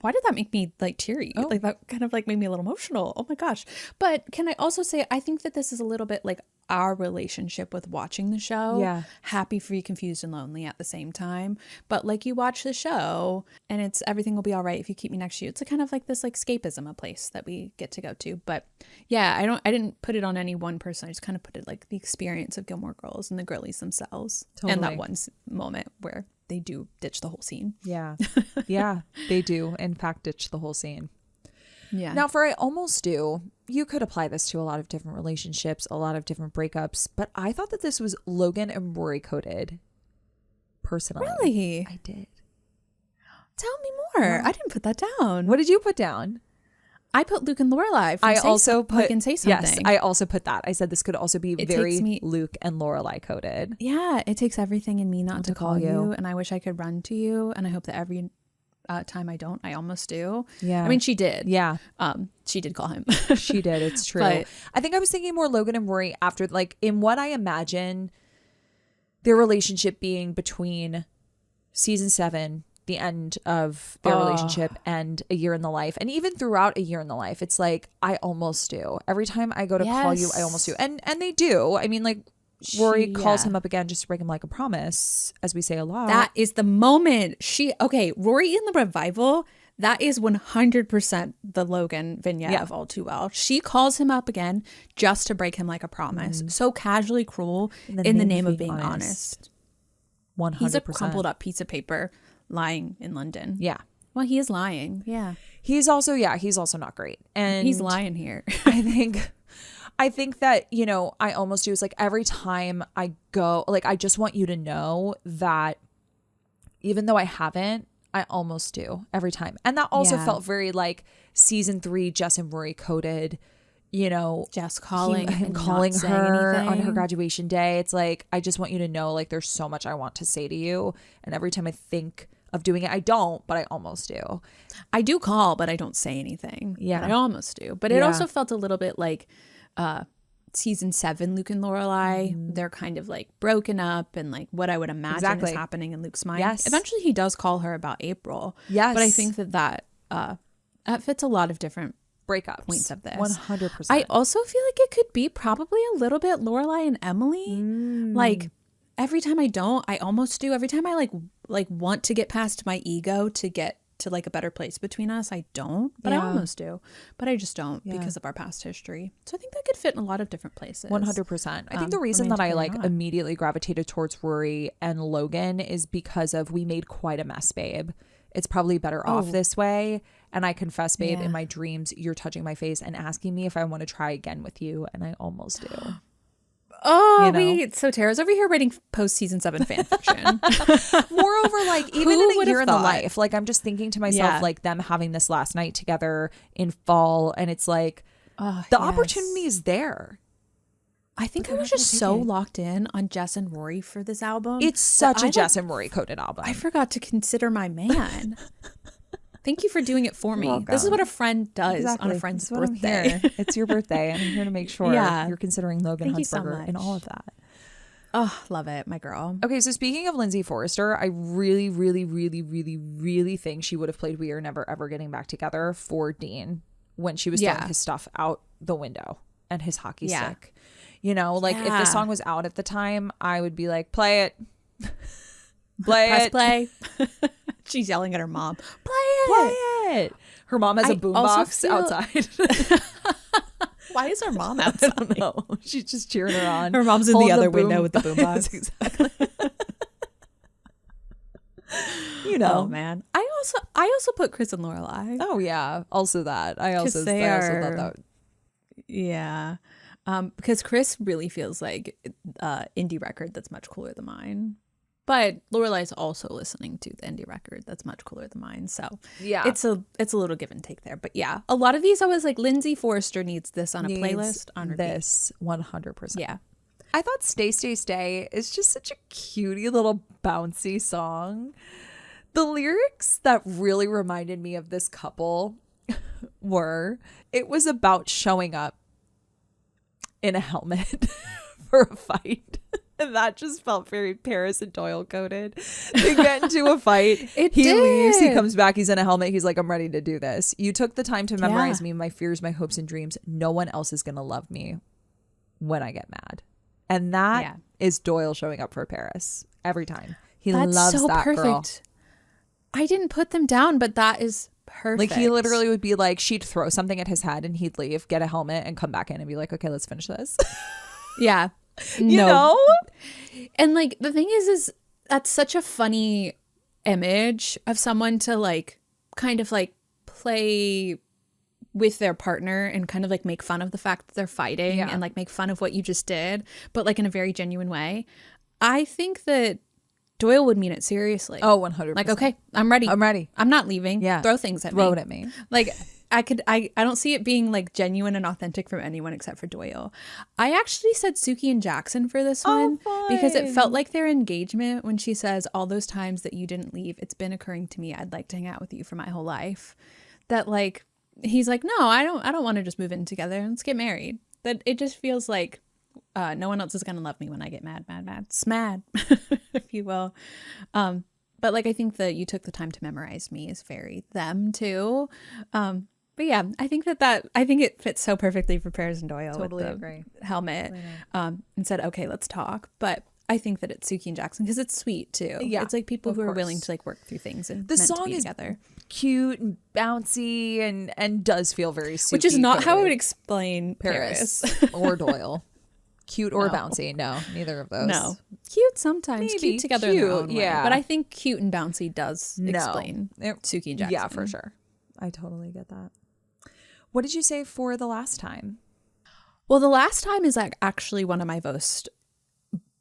why did that make me like teary? Oh. Like that kind of like made me a little emotional. Oh my gosh. But can I also say, I think that this is a little bit like our relationship with watching the show. Yeah. Happy, free, confused, and lonely at the same time. But like you watch the show and it's everything will be all right if you keep me next to you. It's a kind of like this like escapism, a place that we get to go to. But yeah, I didn't put it on any one person. I just kind of put it like the experience of Gilmore Girls and the girlies themselves. Totally. And that one moment where they do ditch the whole scene. Yeah. Yeah, they do in fact ditch the whole scene. Yeah. Now for I Almost Do, you could apply this to a lot of different relationships, a lot of different breakups, but I thought that this was Logan and Rory coded. Personally. Really? I did. Tell me more. I didn't put that down. What did you put down? I put Luke and Lorelai. I also put Luke and Say Something. Yes, I also put that. I said this could also be It very takes me- Luke and Lorelai coded. Yeah, it takes everything in me not to call you, and I wish I could run to you, and I hope that every time I don't, I almost do. Yeah. I mean, she did. Yeah. She did call him. She did. It's true. But- I think I was thinking more Logan and Rory after, like, in what I imagine their relationship being between season 7, the end of their relationship, and A Year in the Life. And even throughout A Year in the Life, it's like, I almost do. Every time I go to call you, I almost do. And they do. I mean, like, Rory calls him up again just to break him like a promise, as we say a lot. That is the moment Rory in the revival, that is 100% the Logan vignette of All Too Well. She calls him up again just to break him like a promise. So casually cruel in the name of being honest. 100%. He's a crumpled up piece of paper lying in London. Yeah. Well, he is lying. Yeah. He's also not great. And He's lying here. I think that, you know, I almost do is like every time I go, like, I just want you to know that even though I haven't, I almost do every time. And that also felt very like season 3, Jess and Rory coded, you know, Jess calling him and calling not saying her anything. on her graduation day. It's like, I just want you to know, like, there's so much I want to say to you. And every time I think of doing it, I don't, but I almost do. I do call, but I don't say anything. Yeah. But I almost do. But it also felt a little bit like season 7, Luke and Lorelai, they're kind of like broken up and like what I would imagine is happening in Luke's mind. Yes. Eventually he does call her about April. Yes. But I think that fits a lot of different Breakups. points of this. 100%. I also feel like it could be probably a little bit Lorelai and Emily. Like every time I don't, I almost do. Every time I like want to get past my ego to get to like a better place between us, I don't, but I almost do, but I just don't because of our past history. So I think that could fit in a lot of different places. 100%. I think the reason that I like immediately gravitated towards Rory and Logan is because of we made quite a mess, babe. It's probably better off this way. And I confess, babe, in my dreams, you're touching my face and asking me if I want to try again with you. And I almost do. Oh, you know? wait. So Tara's over here writing post-season 7 fan fiction. Moreover, like, even in A Year in the thought? Life, like, I'm just thinking to myself, like, them having this last night together in fall. And it's like, the opportunity is there. I think I was just so locked in on Jess and Rory for this album. It's such a Jess and Rory coded album. I forgot to consider my man. Thank you for doing it for me. This is what a friend does on a friend's birthday. It's your birthday, and I'm here to make sure you're considering Logan Thank you so Huntsberger much. and all of that. Oh, love it, my girl. Okay, so speaking of Lindsay Forrester, I really, really, really, really, really think she would have played We Are Never Ever Getting Back Together for Dean when she was throwing his stuff out the window and his hockey stick. You know, like if the song was out at the time, I would be like, play it. Press play. She's yelling at her mom. Play it. Her mom has a boombox outside. Why is her mom outside? I don't know. She's just cheering her on. Her mom's in the other window with the boombox. Exactly. You know. Oh man. I also put Chris and Lorelai. Oh yeah. Also that. I also thought that. Yeah. Because Chris really feels like indie record that's much cooler than mine. But Lorelai's also listening to the indie record that's much cooler than mine. So yeah, it's a little give and take there. But yeah, a lot of these I was like, Lindsay Forrester needs this on a playlist on repeat. This 100%. Yeah. I thought Stay, Stay, Stay is just such a cutie little bouncy song. The lyrics that really reminded me of this couple were, it was about showing up in a helmet for a fight. And that just felt very Paris and Doyle coded. They get into a fight. He leaves. He comes back. He's in a helmet. He's like, I'm ready to do this. You took the time to memorize me, my fears, my hopes and dreams. No one else is going to love me when I get mad. And that is Doyle showing up for Paris every time. That's loves so that perfect. Girl. I didn't put them down, but that is perfect. Like he literally would be like, she'd throw something at his head and he'd leave, get a helmet and come back in and be like, okay, let's finish this. Yeah. You know? And like the thing is that's such a funny image of someone to like kind of like play with their partner and kind of like make fun of the fact that they're fighting and like make fun of what you just did, but like in a very genuine way. I think that Doyle would mean it seriously. Oh, 100%. Like, okay, I'm ready. I'm not leaving. Yeah. Throw things at me. Throw it at me. Like I don't see it being like genuine and authentic from anyone except for Doyle. I actually said Suki and Jackson for this one because it felt like their engagement when she says all those times that you didn't leave, it's been occurring to me I'd like to hang out with you for my whole life. That like he's like, no, I don't want to just move in together. Let's get married. That it just feels like no one else is gonna love me when I get mad, smad, if you will. But like I think that you took the time to memorize me is very them too. But yeah, I think I think it fits so perfectly for Paris and Doyle. Totally with the agree. Helmet. And said, okay, let's talk. But I think that it's Suki and Jackson because it's sweet too. Yeah, it's like people who are willing to like work through things and the song is together. Cute and bouncy and does feel very Suki. Which is not how I would explain Paris or Doyle. Cute or bouncy. No, neither of those. No. Cute sometimes. Maybe cute together in their own way. Yeah. But I think cute and bouncy does explain Suki and Jackson. Yeah, for sure. I totally get that. What did you say for the last time? Well, the last time is like actually one of my most,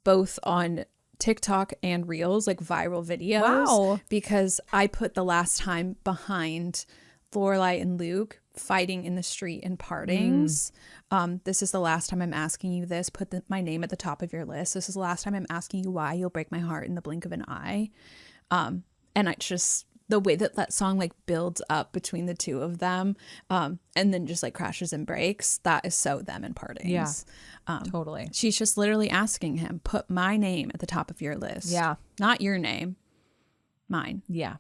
both on TikTok and Reels, like viral videos. Wow. Because I put the last time behind Lorelai and Luke fighting in the street in Partings. This is the last time I'm asking you this. Put my name at the top of your list. This is the last time I'm asking you why. You'll break my heart in the blink of an eye. And I just, the way that song like builds up between the two of them and then just like crashes and breaks, that is so them in Partings. Yeah, totally. She's just literally asking him, put my name at the top of your list. Yeah. Not your name, mine. Yeah,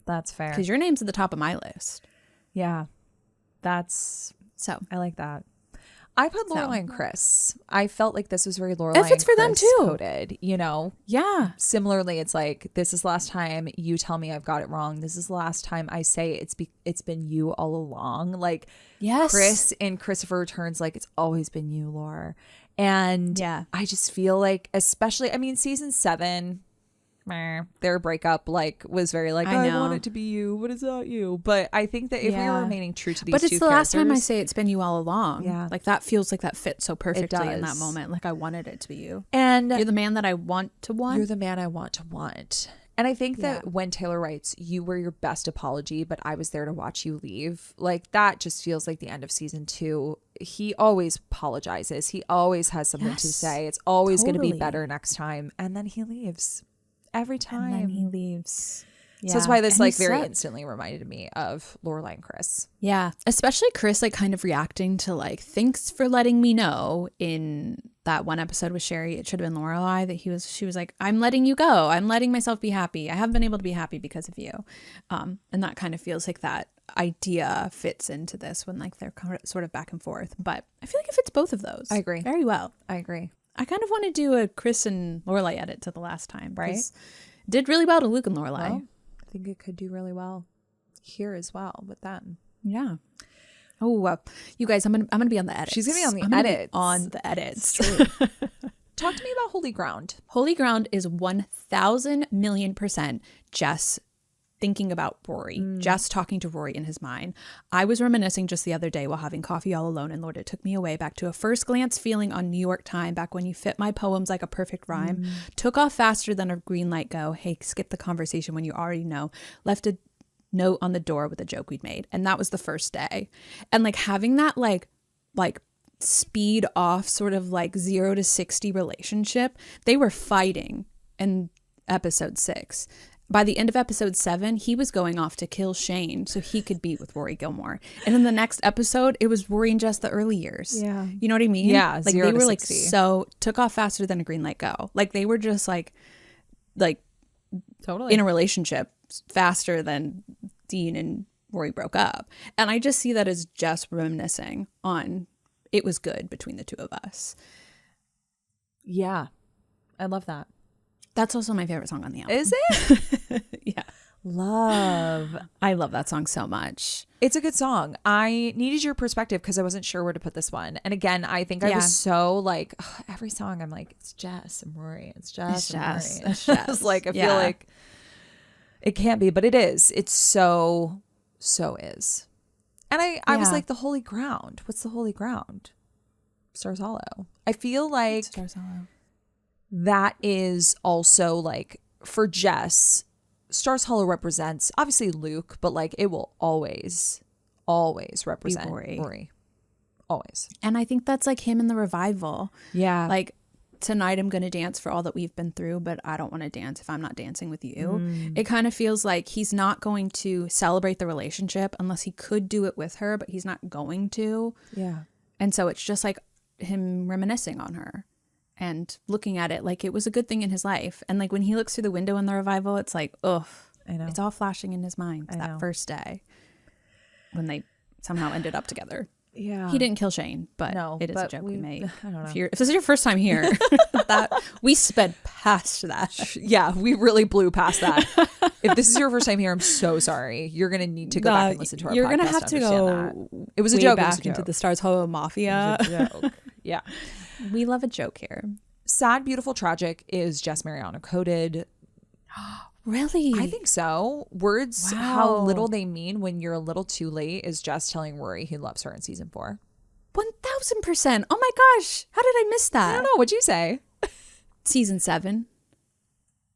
that's fair. Because your name's at the top of my list. Yeah, that's so. I like that. I put Lorelai and Chris. I felt like this was very Lorelai and Chris for them too. Coded, you know? Yeah. Similarly, it's like, this is the last time you tell me I've got it wrong. This is the last time I say it's been you all along. Like, yes. Chris in Christopher Returns, like, it's always been you, Laura. And I just feel like, especially, I mean, season 7, their breakup like was very like I want it to be you, but it's not you. But I think that if we were remaining true to these but it's the last time I say it's been you all along. Yeah, like that feels like that fits so perfectly in that moment. Like I wanted it to be you, and you're the man that I want to want. You're the man I want to want. And I think that when Taylor writes, you were your best apology, but I was there to watch you leave. Like that just feels like the end of season 2. He always apologizes. He always has something to say. It's always going to be better next time. And then he leaves. Every time. And then he leaves. Yeah. So that's why this like very instantly reminded me of Lorelai and Chris. Yeah. Especially Chris like kind of reacting to like, thanks for letting me know in that one episode with Sherry. It should have been Lorelai that she was like, I'm letting you go. I'm letting myself be happy. I haven't been able to be happy because of you. And that kind of feels like that idea fits into this when like they're sort of back and forth. But I feel like it fits both of those. I agree. Very well. I agree. I kind of want to do a Chris and Lorelai edit to the last time. Right. Did really well to Luke and Lorelai. Well, I think it could do really well here as well with them. Yeah. Oh, you guys, I'm gonna be on the edits. She's gonna be on the edits. On the edits. Talk to me about Holy Ground. Holy Ground is 1,000,000,000% Jess thinking about Rory, Jess talking to Rory in his mind. I was reminiscing just the other day while having coffee all alone, and Lord, it took me away back to a first glance feeling on New York time, back when you fit my poems like a perfect rhyme, took off faster than a green light go, hey, skip the conversation when you already know, left a note on the door with a joke we'd made. And that was the first day. And like having that like speed off sort of like 0 to 60 relationship, they were fighting in episode 6. by the end of episode 7, he was going off to kill Shane so he could be with Rory Gilmore. And in the next episode, it was Rory and Jess the early years. Yeah. You know what I mean? Yeah. Like they were like took off faster than a green light go. Like they were just like totally in a relationship faster than Dean and Rory broke up. And I just see that as just reminiscing on it was good between the two of us. Yeah. I love that. That's also my favorite song on the album. Is it? Yeah. Love. I love that song so much. It's a good song. I needed your perspective because I wasn't sure where to put this one. And again, I think I was so like, every song I'm like, it's Jess and Rory. It's Jess and Rory. It's Jess. Like, I feel like it can't be, but it is. It's so is. And I was like, the holy ground. What's the holy ground? Stars Hollow. I feel like Stars Hollow. That is also like for Jess, Stars Hollow represents obviously Luke, but like it will always represent Rory. Always. And I think that's like him in the revival. Yeah. Like tonight I'm going to dance for all that we've been through, but I don't want to dance if I'm not dancing with you. It kind of feels like he's not going to celebrate the relationship unless he could do it with her, but he's not going to. Yeah. And so it's just like him reminiscing on her and looking at it like it was a good thing in his life. And like when he looks through the window in the revival, it's like, ugh, I know. It's all flashing in his mind I know. that first day when they somehow ended up together. Yeah. He didn't kill Shane, but No, it is a but joke we made. I don't know. If this is your first time here, we sped past that. Yeah, we really blew past that. If this is your first time here, I'm so sorry. You're going to need to go back and listen to our podcast. You're going to have to go that. It was a way joke. back into the Stars Hollow Mafia. It was a joke. Yeah. We love a joke here. Sad, Beautiful, Tragic is Jess Mariano coded. Really? I think so. Words, how little they mean when you're a little too late is Jess telling Rory he loves her in season 4. 1000%. Oh my gosh. How did I miss that? I don't know. What'd you say? Season 7.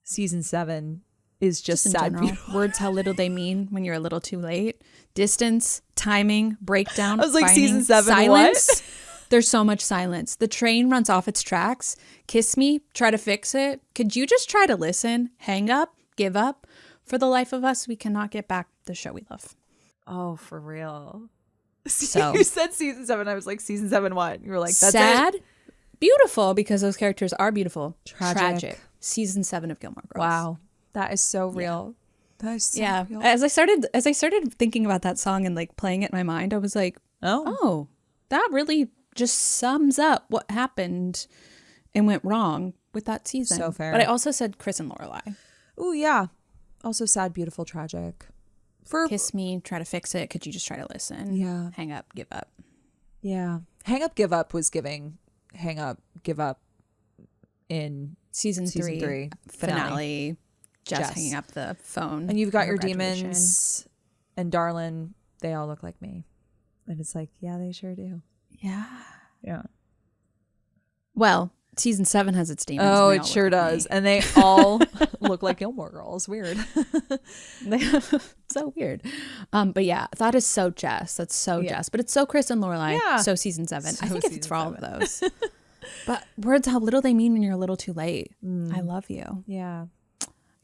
Season 7 is just in sad. General. Words, how little they mean when you're a little too late. Distance, timing, breakdown. I was like, season 7, silence. what? There's so much silence. The train runs off its tracks. Kiss me, try to fix it. Could you just try to listen? Hang up, give up. For the life of us, we cannot get back the show we love. Oh, for real. So you said season 7. I was like, season 7 what? You were like, that's sad, it? beautiful, because those characters are beautiful. Tragic. Season 7 of Gilmore Girls. Wow. That is so real. That is so real. As I started thinking about that song and like playing it in my mind, I was like, oh, that really just sums up what happened and went wrong with that season. So fair. But I also said Chris and Lorelai. Oh, yeah. Also sad, beautiful, tragic. For Kiss me, try to fix it. Could you just try to listen? Yeah. Hang up, give up. Yeah. Hang up, give up was giving hang up, give up in Season 3 finale. Jess hanging up the phone. And you've got your demons and Darlin. They all look like me. And it's like, yeah, they sure do. Yeah. Yeah. Well, season 7 has its demons. Oh, it sure does. And they all look like Gilmore Girls. Weird. So weird. But yeah, that is so Jess. That's so Jess. But it's so Chris and Lorelai. Yeah. So season 7. So I think it's for all of 7. those. But words, how little they mean when you're a little too late. I love you. Yeah.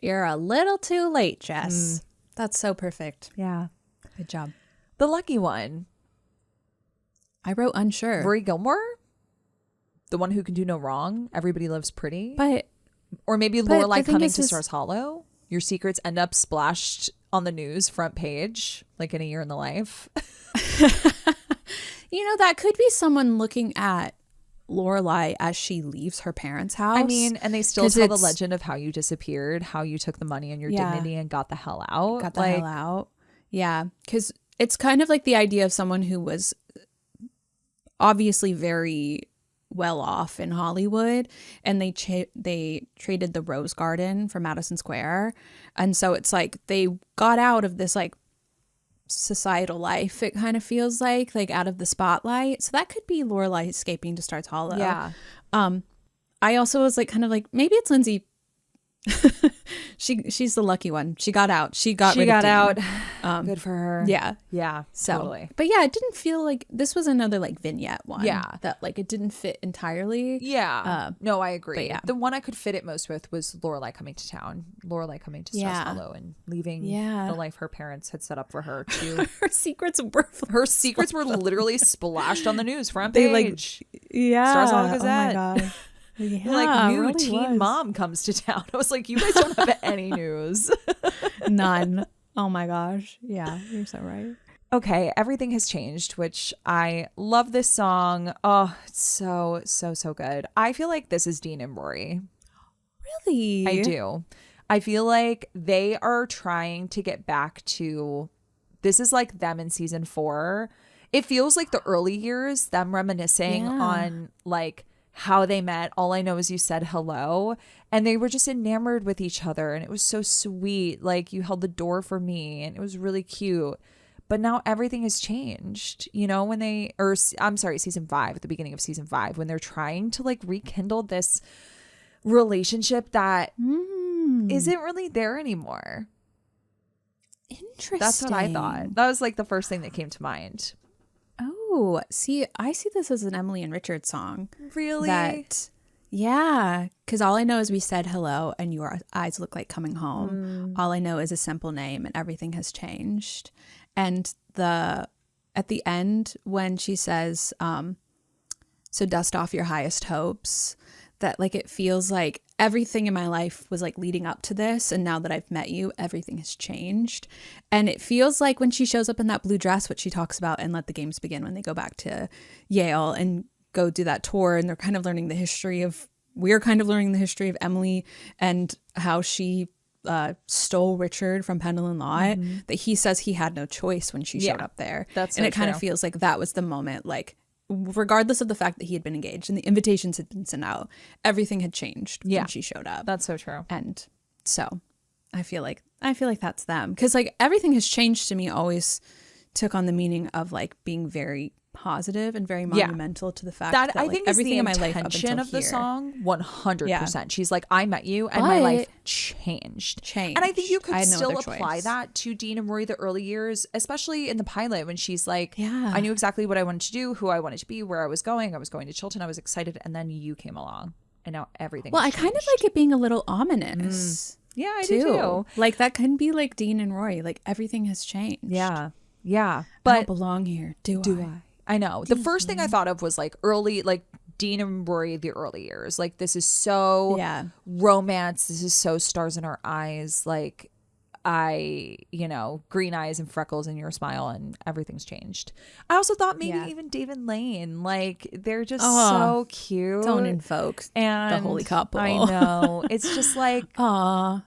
You're a little too late, Jess. That's so perfect. Yeah. Good job. The lucky one. I wrote unsure. Rory Gilmore? The one who can do no wrong? Everybody loves pretty? But or maybe Lorelai coming to is Stars Hollow? Your secrets end up splashed on the news front page, like in A Year in the Life. You know, that could be someone looking at Lorelai as she leaves her parents' house. I mean, and they still tell the legend of how you disappeared, how you took the money and your dignity and got the hell out. Got the hell out. Yeah, because it's kind of like the idea of someone who was obviously very well off in Hollywood, and they traded the Rose Garden for Madison Square, and so it's like they got out of this like societal life. It kind of feels like out of the spotlight. So that could be Lorelai escaping to Stars Hollow. Yeah. I also was like kind of like maybe it's Lindsay She's the lucky one. She got out. She got out. Good for her. Yeah. So, totally. But yeah, it didn't feel like this was another like vignette one. Yeah. That like it didn't fit entirely. Yeah. No, I agree. Yeah. The one I could fit it most with was Lorelai coming to town. Lorelai coming to Stars Hollow and leaving the life her parents had set up for her to. Her secrets were literally splashed on the news front page. Stars Hollow Gazette. Oh my God. Yeah, like new really teen mom comes to town. I was like, you guys don't have any news. None. Oh my gosh. Yeah, you're so right. Okay, Everything Has Changed, which I love this song. Oh, it's so good. I feel like this is Dean and Rory. Really? I do. I feel like they are trying to get back to, this is like them in season 4. It feels like the early years, them reminiscing on like how they met. All I know is you said hello, and they were just enamored with each other, and it was so sweet. Like, you held the door for me, and it was really cute. But now everything has changed, you know, when they, or I'm sorry, season 5, at the beginning of season 5, when they're trying to like rekindle this relationship that isn't really there anymore. Interesting. That's what I thought. That was like the first thing that came to mind. Oh, see, I see this as an Emily and Richard song. Really? Yeah, because all I know is we said hello and your eyes look like coming home. All I know is a simple name and everything has changed. And at the end when she says, so dust off your highest hopes, that like it feels like everything in my life was like leading up to this, and now that I've met you, everything has changed. And it feels like when she shows up in that blue dress, what she talks about in Let the Games Begin, when they go back to Yale and go do that tour, and they're kind of learning the history of, we're kind of learning the history of Emily and how she stole Richard from Pendleton Lot, that he says he had no choice when she showed up there. That's and so it kind of true. feels like that was the moment, like regardless of the fact that he had been engaged and the invitations had been sent out, everything had changed when she showed up. That's so true. And so I feel like that's them, because like everything has changed to me always took on the meaning of like being very positive and very monumental to the fact that I like, think everything is the in my life up intention until of the here. song. 100%. Yeah. She's like, I met you and my life changed. And I think you I could had no still other apply choice. that to Dean and Rory the early years, especially in the pilot when she's like, Yeah. I knew exactly what I wanted to do, who I wanted to be, where I was going. I was going to Chilton. I was excited. And then you came along and now everything Well, I has kind of changed. like it being a little ominous. Yeah, I do too. Like that can be like Dean and Rory, like everything has changed. Yeah. I But don't belong here, do I? I know. The first thing I thought of was like early, like Dean and Rory, the early years. Like, this is so romance. This is so stars in our eyes. Like, green eyes and freckles in your smile, and everything's changed. I also thought maybe even Dave and Lane, like, they're just so cute. Don't invoke and the holy couple. I know. It's just like, that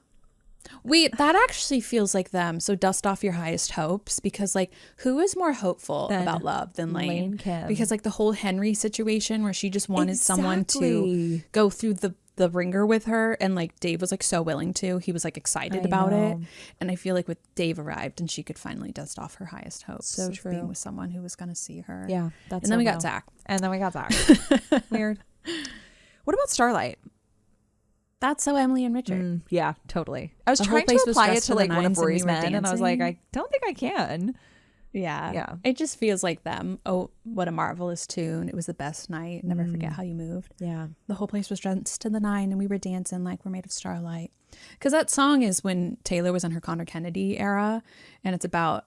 actually feels like them. So dust off your highest hopes, because like who is more hopeful about love than Lane? Kim. Because like the whole Henry situation where she just wanted someone to go through the ringer with her, and like Dave was like so willing to. He was like excited about it. And I feel like with Dave arrived and she could finally dust off her highest hopes of being with someone who was going to see her. Yeah. That's and then we got Zach. Weird. What about Starlight? That's so Emily and Richard. Yeah, totally. I was The whole trying to place was apply it dressed to to the like one of nines and we Rory's were men, and I was like, dancing. I don't think I can. Yeah. It just feels like them. Oh, what a marvelous tune. It was the best night. Never forget how you moved. Yeah. The whole place was dressed to the nine and we were dancing like we're made of starlight. Because that song is when Taylor was in her Connor Kennedy era, and it's about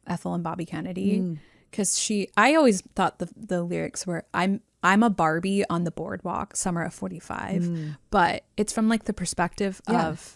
Ethel and Bobby Kennedy. Because I always thought the lyrics were, I'm a Barbie on the boardwalk, summer of 45. But it's from like the perspective of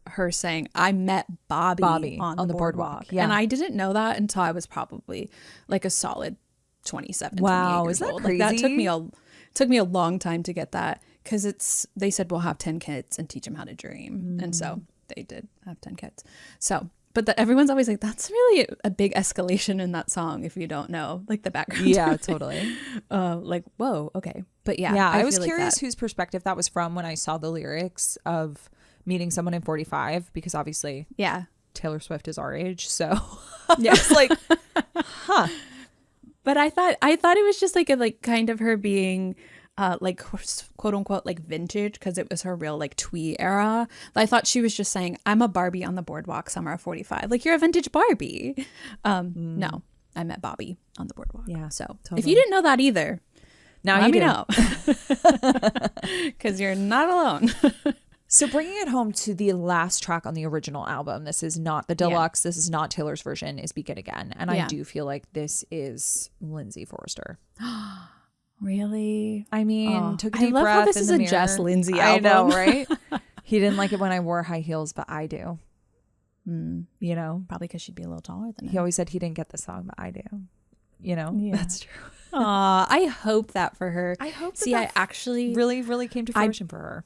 her saying, I met Bobby on the boardwalk. Yeah. And I didn't know that until I was probably like a solid 27, Wow, 28 years is that old. crazy? Like that took me a long time to get that, because they said we'll have 10 kids and teach them how to dream. And so they did have 10 kids. So, but everyone's always like, that's really a big escalation in that song if you don't know like the background. Yeah, totally. Like, whoa, okay. But yeah. I was feel curious like whose perspective that was from when I saw the lyrics of meeting someone in 45, because obviously Taylor Swift is our age. So I was like, But I thought it was just like a kind of her being like quote unquote like vintage because it was her real like twee era. I thought she was just saying, I'm a Barbie on the boardwalk summer of 45. Like, you're a vintage Barbie. No, I met Bobby on the boardwalk. Yeah, So totally. if you didn't know that either, now let you me do. know. Because you're not alone. So bringing it home to the last track on the original album, this is not the deluxe, this is not Taylor's version, is Begin Again. And I do feel like this is Lindsay Forrester. Really? I mean, took a deep I love breath how this in is the a mirror. Jess Lindsay I album. know, right? He didn't like it when I wore high heels, but I do. You know? Probably because she'd be a little taller than He him. always said he didn't get the song, but I do. You know? Yeah. That's true. Aw, I hope that for her. I hope that See, I actually really, really came to fruition for her.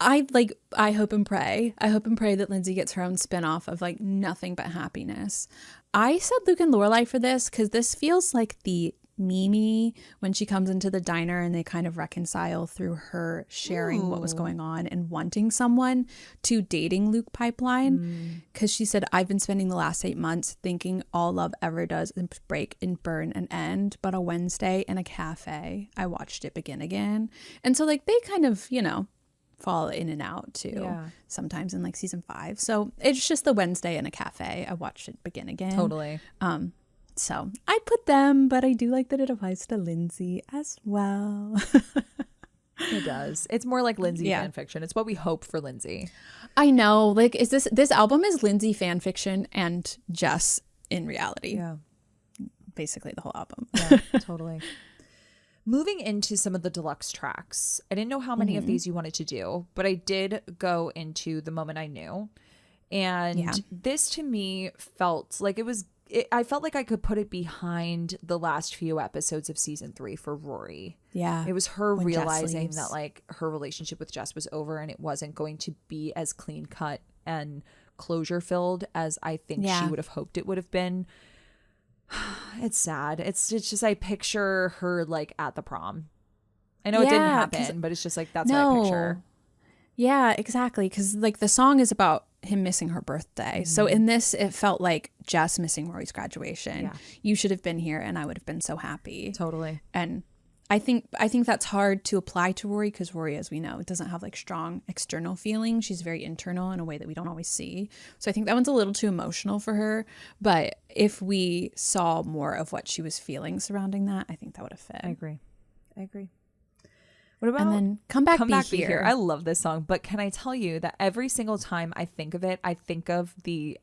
I hope and pray. I hope and pray that Lindsay gets her own spinoff of like nothing but happiness. I said Luke and Lorelai for this because this feels like the Mimi when she comes into the diner and they kind of reconcile through her sharing what was going on and wanting someone to dating Luke pipeline. Because she said, I've been spending the last 8 months thinking all love ever does is break and burn and end. But a Wednesday in a cafe, I watched it begin again. And so like they kind of, you know, fall in and out too sometimes in like season 5. So it's just the Wednesday in a cafe. I watched it begin again. Totally. So I put them, but I do like that it applies to Lindsay as well. It does. It's more like Lindsay fan fiction. It's what we hope for Lindsay. I know. Like, is this album is Lindsay fan fiction and Jess in reality. Yeah. Basically the whole album. Yeah, totally. Moving into some of the deluxe tracks, I didn't know how many of these you wanted to do, but I did go into The Moment I Knew. And this to me felt like I felt like I could put it behind the last few episodes of season 3 for Rory. Yeah. It was her when realizing that like her relationship with Jess was over and it wasn't going to be as clean cut and closure filled as I think she would have hoped it would have been. It's sad. It's just I picture her like at the prom. I know it didn't happen, but it's just like that's what I picture. Yeah, exactly. Because like the song is about him missing her birthday. So in this, it felt like Jess missing Rory's graduation. Yeah. You should have been here, and I would have been so happy. Totally. And I think that's hard to apply to Rory because Rory, as we know, doesn't have like strong external feelings. She's very internal in a way that we don't always see. So I think that one's a little too emotional for her. But if we saw more of what she was feeling surrounding that, I think that would have fit. I agree. What about and then Come Back Be Here. I love this song, but can I tell you that every single time I think of it, I think of the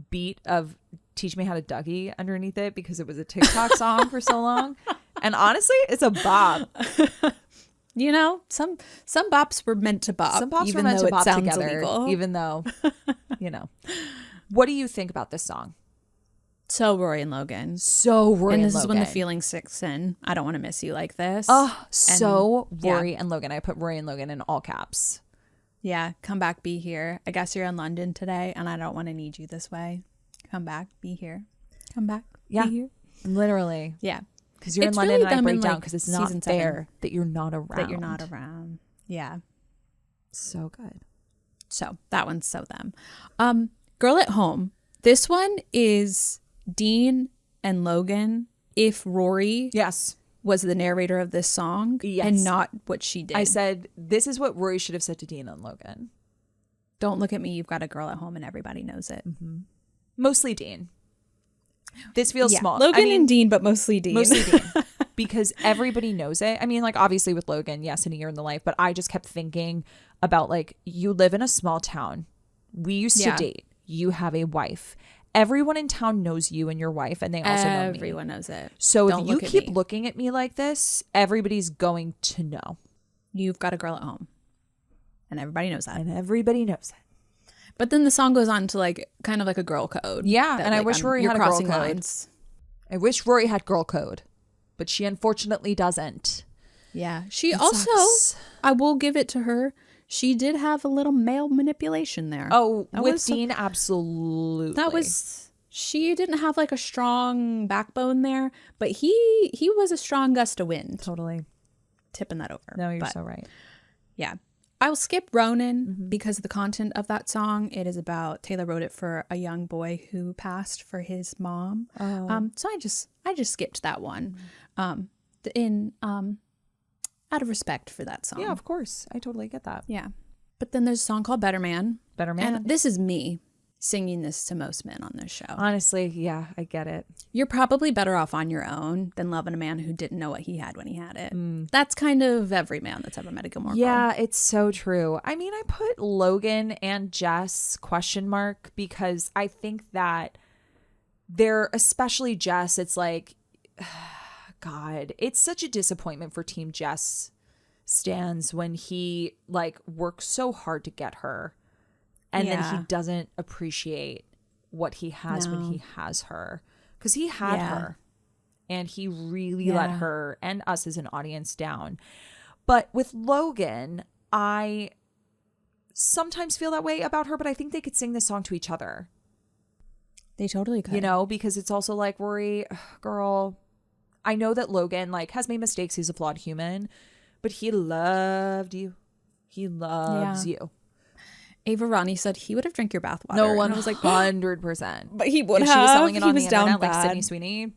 beat of Teach Me How to Dougie underneath it because it was a TikTok song for so long. And honestly, it's a bop. You know, some bops were meant to bop. Some bops even were meant though to bop it sounds together, illegal. even though, you know. What do you think about this song? So Rory and Logan. And this is when the feeling sinks in. I don't want to miss you like this. Oh, Rory and Logan. I put Rory and Logan in all caps. Yeah, come back, be here. I guess you're in London today, and I don't want to need you this way. Come back, be here. Come back, be here. Literally. Yeah. Because you're in London really and I break in, down like, because it's not season fair 7. that you're not around. Yeah. So good. So that one's so them. Girl at Home. This one is Dean and Logan if Rory was the narrator of this song and not what she did. I said, this is what Rory should have said to Dean and Logan. Don't look at me. You've got a girl at home and everybody knows it. Mm-hmm. Mostly Dean. This feels small. Logan and Dean, but mostly Dean. Mostly Dean. Because everybody knows it. I mean, like, obviously with Logan, yes, in A Year in the Life, but I just kept thinking about, like, you live in a small town. We used to date. You have a wife. Everyone in town knows you and your wife, and they also know me. Everyone knows it. So if you keep looking at me like this, everybody's going to know. You've got a girl at home. And everybody knows that. But then the song goes on to like kind of like a girl code. Yeah, that, and like, I wish Rory had a girl code. I wish Rory had girl code, but she unfortunately doesn't. Yeah. She also, I will give it to her, she did have a little male manipulation there. Oh, with Dean, absolutely. She didn't have like a strong backbone there, but he was a strong gust of wind. Totally. Tipping that over. No, you're so right. Yeah. I will skip Ronan because of the content of that song. It is about Taylor wrote it for a young boy who passed for his mom. So I just skipped that one. out of respect for that song. Yeah, of course. I totally get that. Yeah. But then there's a song called Better Man. Better Man. And this is me singing this to most men on this show. Honestly, yeah, I get it. You're probably better off on your own than loving a man who didn't know what he had when he had it. That's kind of every man that's ever met a Gilmore Girl. Yeah, it's so true. I mean, I put Logan and Jess question mark because I think that they're, especially Jess, it's like, God, it's such a disappointment for Team Jess stans when he like works so hard to get her and then he doesn't appreciate what he has when he has her, because he had her and he really let her and us as an audience down. But with Logan, I sometimes feel that way about her, but I think they could sing this song to each other. They totally could. You know, because it's also like, Rory, girl, I know that Logan like has made mistakes. He's a flawed human, but he loved you. He loves you. Ava Ronnie said he would have drank your bathwater. No one was like 100%. But he would if have. She was selling it he on was the down internet bad. like Sydney Sweeney.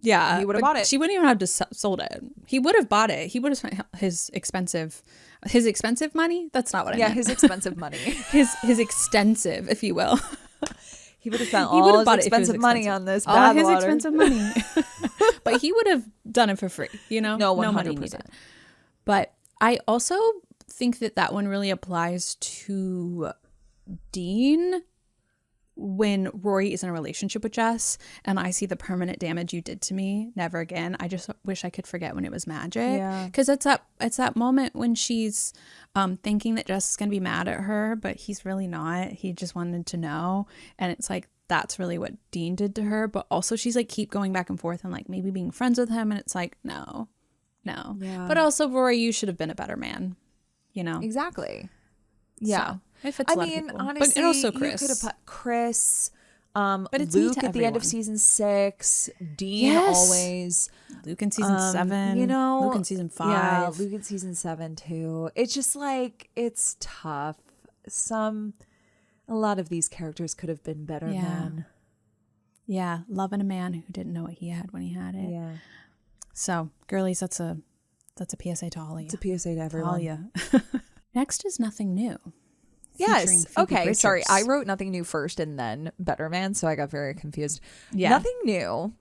Yeah, he would have bought it. She wouldn't even have sold it. He would have bought it. He would have spent his expensive money. That's not what I meant. Yeah, his expensive money. his extensive, if you will. He would have spent all his expensive money on this all his bathwater. expensive money. But he would have done it for free, you know? No, 100%. No money needed. But I also think that one really applies to Dean when Rory is in a relationship with Jess and I see the permanent damage you did to me. Never again. I just wish I could forget when it was magic. Yeah. Because it's that moment when she's thinking that Jess is going to be mad at her, but he's really not. He just wanted to know. And it's like, that's really what Dean did to her. But also she's like, keep going back and forth and like maybe being friends with him. And it's like, no. Yeah. But also, Rory, you should have been a better man, you know? Exactly. Yeah. So, if it's honestly, but also Chris. You could have put Chris, but it's Luke to at the end of everyone. season 6, Dean always. Luke in season 7, you know, Luke in season 5. Yeah, Luke in season 7 too. It's just like, it's tough. A lot of these characters could have been better men. Yeah, loving a man who didn't know what he had when he had it. Yeah. So, girlies, that's a PSA to all of you. It's a PSA to everyone. All you. Next is Nothing New. Yes. Okay. Bridgers. Sorry. I wrote Nothing New first and then Better Man, so I got very confused. Yeah. Nothing New.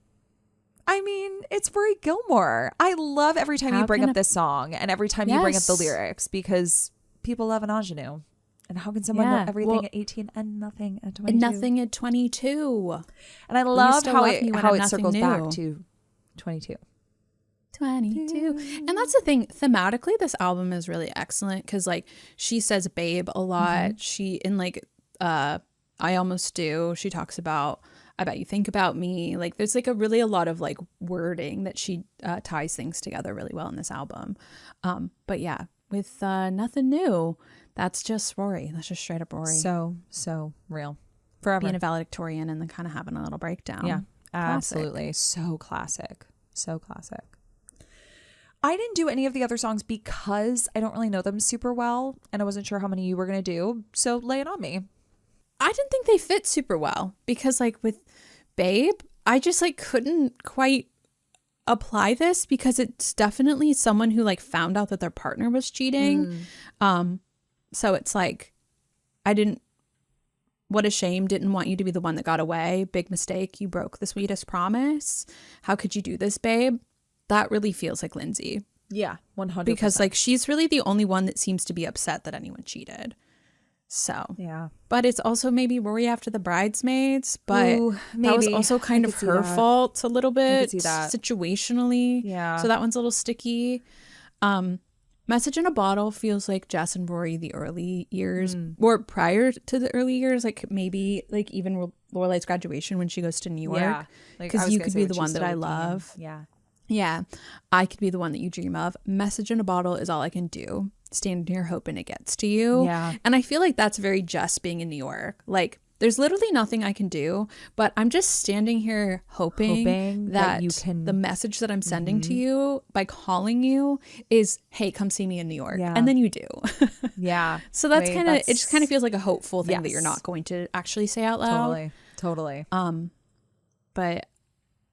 I mean, it's Rory Gilmore. I love every time you bring up this song and every time you bring up the lyrics, because people love an ingenue. And how can someone know everything at 18 and nothing at 22? And nothing at 22. And I love how it circles back to 22. 22. And that's the thing, thematically this album is really excellent because like she says babe a lot. She in like I Almost Do, she talks about I bet you think about me. Like there's like a lot of like wording that she ties things together really well in this album. But yeah, with Nothing New, that's just Rory. That's just straight up Rory. So real. Forever. Being a valedictorian and then kind of having a little breakdown. Yeah, Classic. absolutely. So classic. So classic. I didn't do any of the other songs because I don't really know them super well and I wasn't sure how many you were going to do. So lay it on me. I didn't think they fit super well because like with Babe, I just like couldn't quite apply this because it's definitely someone who like found out that their partner was cheating. So it's like, what a shame, didn't want you to be the one that got away. Big mistake. You broke the sweetest promise. How could you do this, babe? That really feels like Lindsay. Yeah, 100%. Because like she's really the only one that seems to be upset that anyone cheated. So, yeah. But it's also maybe Rory after the bridesmaids, but that was also kind of her fault a little bit situationally. Yeah. So that one's a little sticky. Message in a Bottle feels like Jess and Rory the early years or prior to the early years, like maybe like even Lorelai's graduation when she goes to New York. Yeah. Because you could be the one that I love. Yeah. Yeah. I could be the one that you dream of. Message in a Bottle is all I can do. Stand here hoping it gets to you. Yeah. And I feel like that's very Jess being in New York. Like there's literally nothing I can do, but I'm just standing here hoping that you can, the message that I'm sending to you by calling you is, hey, come see me in New York. Yeah. And then you do. Yeah. So that's kind of, it just kind of feels like a hopeful thing that you're not going to actually say out loud. Totally. But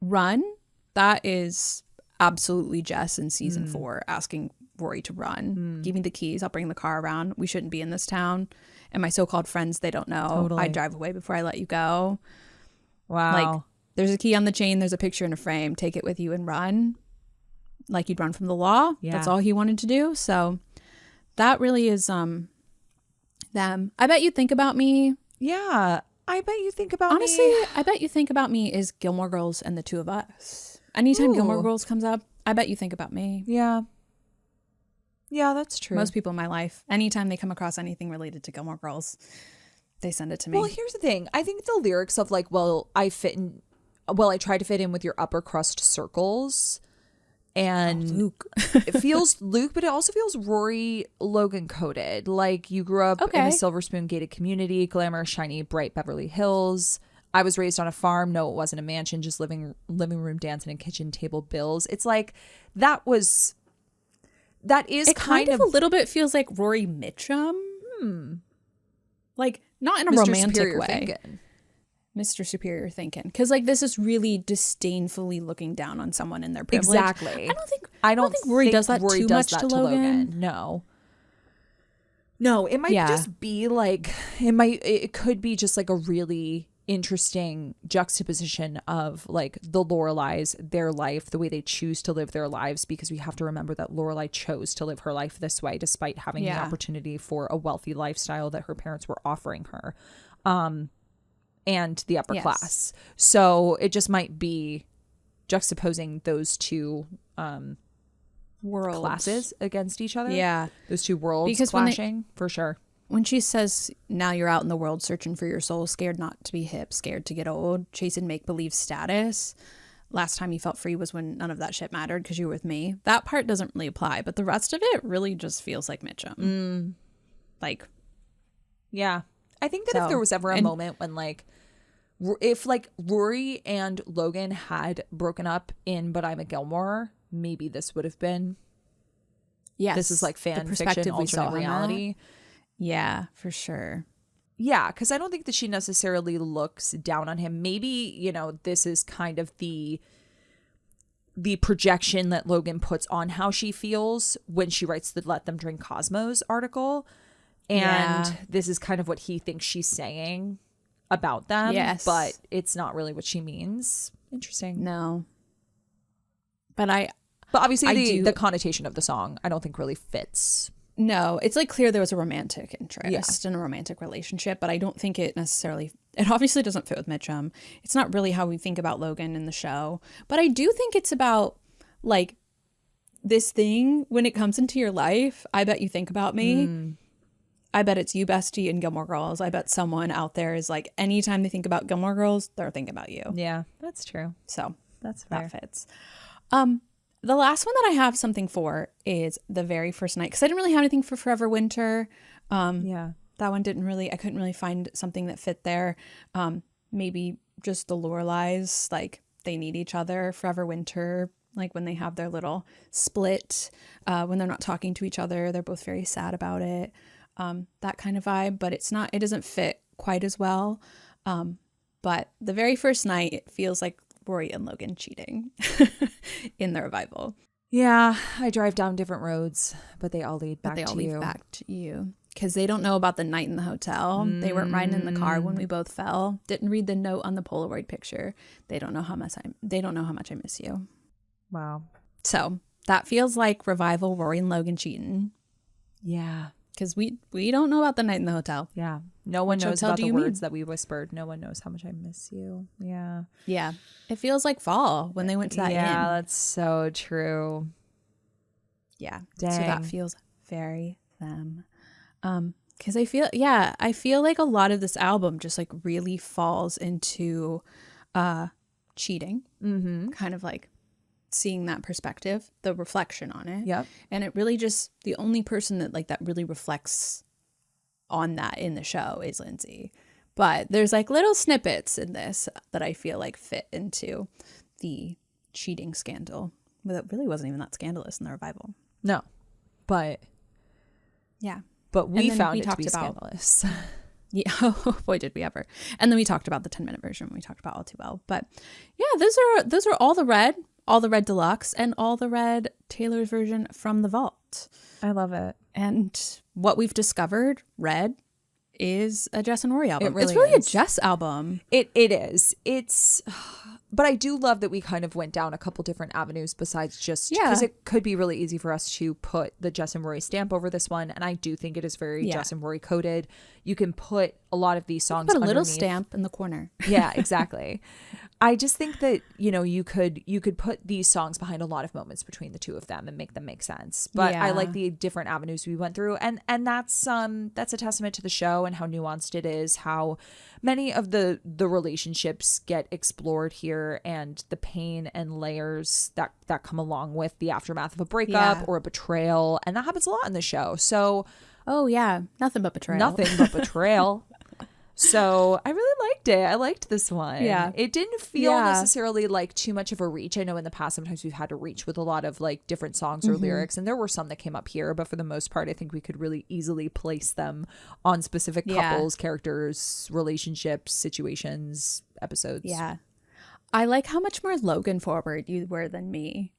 Run, that is absolutely Jess in season 4 asking Rory to run. Give me the keys. I'll bring the car around. We shouldn't be in this town. And my so-called friends, they don't know. Totally. I drive away before I let you go. Wow. Like, there's a key on the chain. There's a picture in a frame. Take it with you and run. Like you'd run from the law. Yeah. That's all he wanted to do. So that really is them. I bet you think about me. Yeah. I bet you think about Honestly, me. I bet you think about me is Gilmore Girls and the two of us. Anytime Gilmore Girls comes up, I bet you think about me. Yeah. Yeah, that's true. Most people in my life, anytime they come across anything related to Gilmore Girls, they send it to me. Well, here's the thing. I think the lyrics of like, I try to fit in with your upper crust circles. And Luke. It feels Luke, but it also feels Rory Logan coded. Like you grew up in a Silver Spoon gated community, glamour, shiny, bright Beverly Hills. I was raised on a farm. No, it wasn't a mansion, just living room dancing and kitchen table bills. It's like that is it kind of a little bit feels like Rory Mitchum. Like not in a Mr. romantic Superior way. thinking. Mr. Superior thinking. Because like this is really disdainfully looking down on someone in their privilege. Exactly. I don't think Rory does that too much to Logan. No, it might just be like it could be just like a really interesting juxtaposition of like the Loreleis, their life, the way they choose to live their lives, because we have to remember that Lorelai chose to live her life this way despite having the opportunity for a wealthy lifestyle that her parents were offering her, and the upper class. So it just might be juxtaposing those two worlds, classes against each other. Yeah, those two worlds because clashing for sure. When she says, now you're out in the world searching for your soul, scared not to be hip, scared to get old, chasing make-believe status. Last time you felt free was when none of that shit mattered because you were with me. That part doesn't really apply, but the rest of it really just feels like Mitchum. Like, yeah. I think that if there was ever a moment when like, if like Rory and Logan had broken up in But I'm a Gilmore, maybe this would have been. Yes. This is like fan fiction, alternate reality. Yeah, for sure. Yeah, because I don't think that she necessarily looks down on him. Maybe, this is kind of the projection that Logan puts on how she feels when she writes the Let Them Drink Cosmos article. And this is kind of what he thinks she's saying about them. Yes. But it's not really what she means. Interesting. No. But obviously the connotation of the song, I don't think really fits. No, it's like clear there was a romantic interest in a romantic relationship, but I don't think it obviously doesn't fit with Mitchum. It's not really how we think about Logan in the show, but I do think it's about like this thing when it comes into your life. I bet you think about me. I bet it's you, bestie, and Gilmore Girls. I bet someone out there is like, anytime they think about Gilmore Girls, they're thinking about you. Yeah, that's true. So that's fair. That fits. The last one that I have something for is The Very First Night, because I didn't really have anything for Forever Winter. That one I couldn't really find something that fit there. Maybe just the Loreleis, like they need each other. Forever Winter, like when they have their little split, when they're not talking to each other, they're both very sad about it. That kind of vibe, but it doesn't fit quite as well. But The Very First Night, it feels like Rory and Logan cheating in the revival. Yeah, I drive down different roads, but they all lead back to you. Because they don't know about the night in the hotel. They weren't riding in the car when we both fell. Didn't read the note on the Polaroid picture. They don't know how much I miss you. Wow. So that feels like revival Rory and Logan cheating. Yeah. Because we don't know about the night in the hotel. Yeah. No one knows about the words that we whispered. No one knows how much I miss you. Yeah. Yeah. It feels like fall when they went to that inn. Yeah, that's so true. Yeah. Dang. So that feels very them. Because I feel like a lot of this album just like really falls into cheating. Mm-hmm. Kind of like seeing that perspective, the reflection on it. Yep. And it really just, the only person that really reflects on that in the show is Lindsay. But there's like little snippets in this that I feel like fit into the cheating scandal. But it really wasn't even that scandalous in the revival. No. But yeah. But we found it to be scandalous. Yeah, oh boy, did we ever. And then we talked about the 10-minute version when we talked about All Too Well. But yeah, those are all the red. All the Red Deluxe and All the Red Taylor's version from the vault. I love it. And what we've discovered, Red, is a Jess and Rory album. Really it's really is. a Jess album. It is. But I do love that we kind of went down a couple different avenues besides just because it could be really easy for us to put the Jess and Rory stamp over this one. And I do think it is very Jess and Rory coded. You can put a lot of these songs put a little underneath. stamp in the corner. Yeah, exactly. I just think that, you could put these songs behind a lot of moments between the two of them and make them make sense. But I like the different avenues we went through. And that's a testament to the show and how nuanced it is, how many of the relationships get explored here and the pain and layers that come along with the aftermath of a breakup or a betrayal. And that happens a lot in the show. So nothing but betrayal. Nothing but betrayal. So I really liked it. I liked this one. Yeah. It didn't feel necessarily like too much of a reach. I know in the past sometimes we've had to reach with a lot of like different songs or lyrics, and there were some that came up here, but for the most part I think we could really easily place them on specific couples, characters, relationships, situations, episodes. Yeah. I like how much more Logan forward you were than me.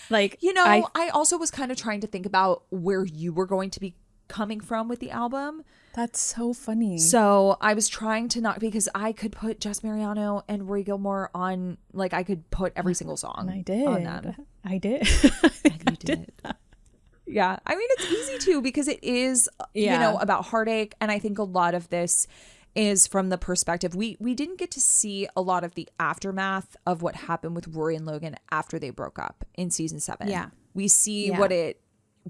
Like, I also was kind of trying to think about where you were going to be coming from with the album. That's so funny. So I was trying to not, because I could put Jess Mariano and Rory Gilmore on, like I could put every single song and I did. on them. I did. And you did. Yeah. I mean, it's easy to, because it is, about heartache. And I think a lot of this is from the perspective, we didn't get to see a lot of the aftermath of what happened with Rory and Logan after they broke up in season 7. Yeah. We see what it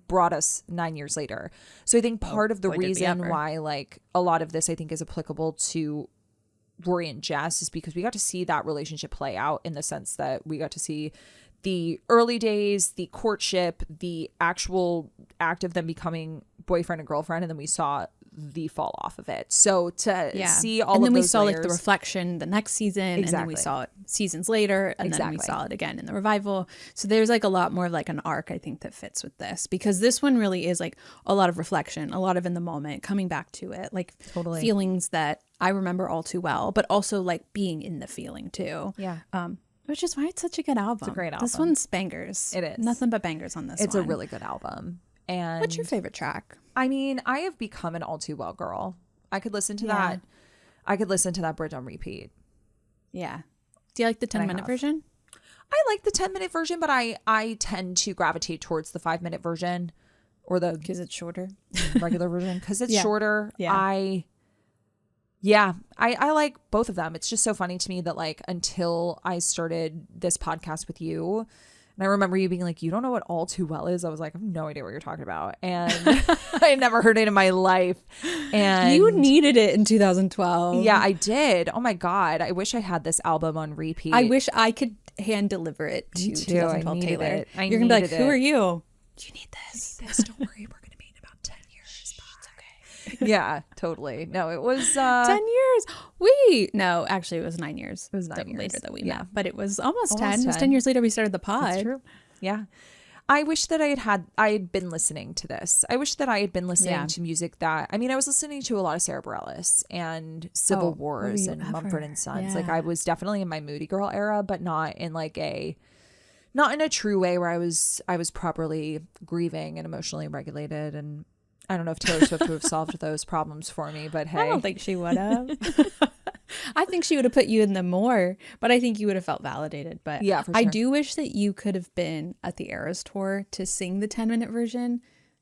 brought us 9 years later. So I think part of the reason why like a lot of this I think is applicable to Rory and Jess is because we got to see that relationship play out, in the sense that we got to see the early days, the courtship, the actual act of them becoming boyfriend and girlfriend, and then we saw the fall off of it. So to see all of those layers. And then we saw like the reflection the next season. Exactly. And then we saw it seasons later. And then we saw it again in the revival. So there's like a lot more of like an arc, I think, that fits with this. Because this one really is like a lot of reflection, a lot of in the moment, coming back to it. Like feelings that I remember all too well, but also like being in the feeling too. Yeah. Which is why it's such a good album. It's a great album. This one's bangers. It is. Nothing but bangers on this one. It's a really good album. And what's your favorite track? I mean, I have become an All Too Well girl. I could listen to that. I could listen to that bridge on repeat. Yeah. Do you like the 10-minute version? I like the 10-minute version, but I tend to gravitate towards the 5-minute version, or the because it's shorter regular version, because it's shorter. Yeah. I like both of them. It's just so funny to me that like until I started this podcast with you, and I remember you being like, you don't know what All Too Well is? I was like, I have no idea what you're talking about. And I had never heard it in my life. And you needed it in 2012. Yeah, I did. Oh my God. I wish I had this album on repeat. I wish I could hand deliver it to 2012 Taylor. It. You're going to be like, who are you? You need this. Don't worry. We're going to meet in about 10 years. It's okay. Yeah, totally. No, it was 10 years. No, actually it was 9 years. It was 9 years later that we met, but it was almost 10. It was 10 years later we started the pod. That's true. Yeah. I wish that I had been listening to this. I wish that I had been listening to music that, I mean, I was listening to a lot of Sarah Bareilles and Civil Wars and Mumford & Sons. Yeah. Like I was definitely in my Moody Girl era, but not in a true way where I was properly grieving and emotionally regulated. And I don't know if Taylor Swift would have solved those problems for me, but hey. I don't think she would have. I think she would have put you in them more, but I think you would have felt validated. But yeah, for sure. I do wish that you could have been at the Eras tour to sing the 10-minute version.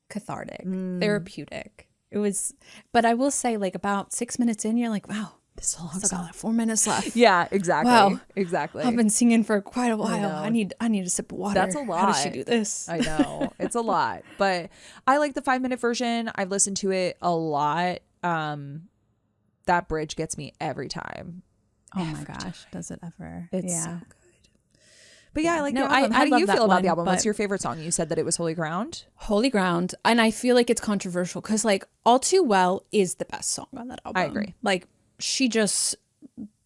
Cathartic, therapeutic. It was, but I will say, like about 6 minutes in, you're like, wow, this song still got like 4 minutes left. Yeah, exactly. Wow, exactly. I've been singing for quite a while. I need a sip of water. That's a lot. How does she do this? I know, it's a lot, but I like the 5-minute version. I've listened to it a lot. That bridge gets me every time. Oh my gosh, does it ever? It's so good. But yeah, I like the I album. How do you feel about the album? But What's your favorite song? You said that it was Holy Ground. Holy Ground. And I feel like it's controversial because like All Too Well is the best song on that album. I agree. Like she just,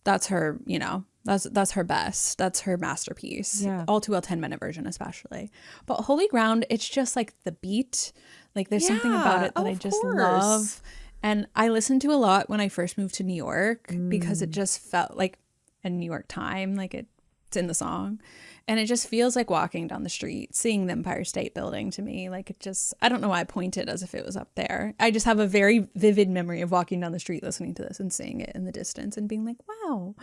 that's her, that's her best. That's her masterpiece. Yeah. All Too Well 10-minute version especially. But Holy Ground, it's just like the beat. Like there's something about it that I just love. And I listened to a lot when I first moved to New York because it just felt like a New York time, like it's in the song. And it just feels like walking down the street, seeing the Empire State Building to me. Like it just, I don't know why I pointed as if it was up there. I just have a very vivid memory of walking down the street, listening to this and seeing it in the distance and being like, wow,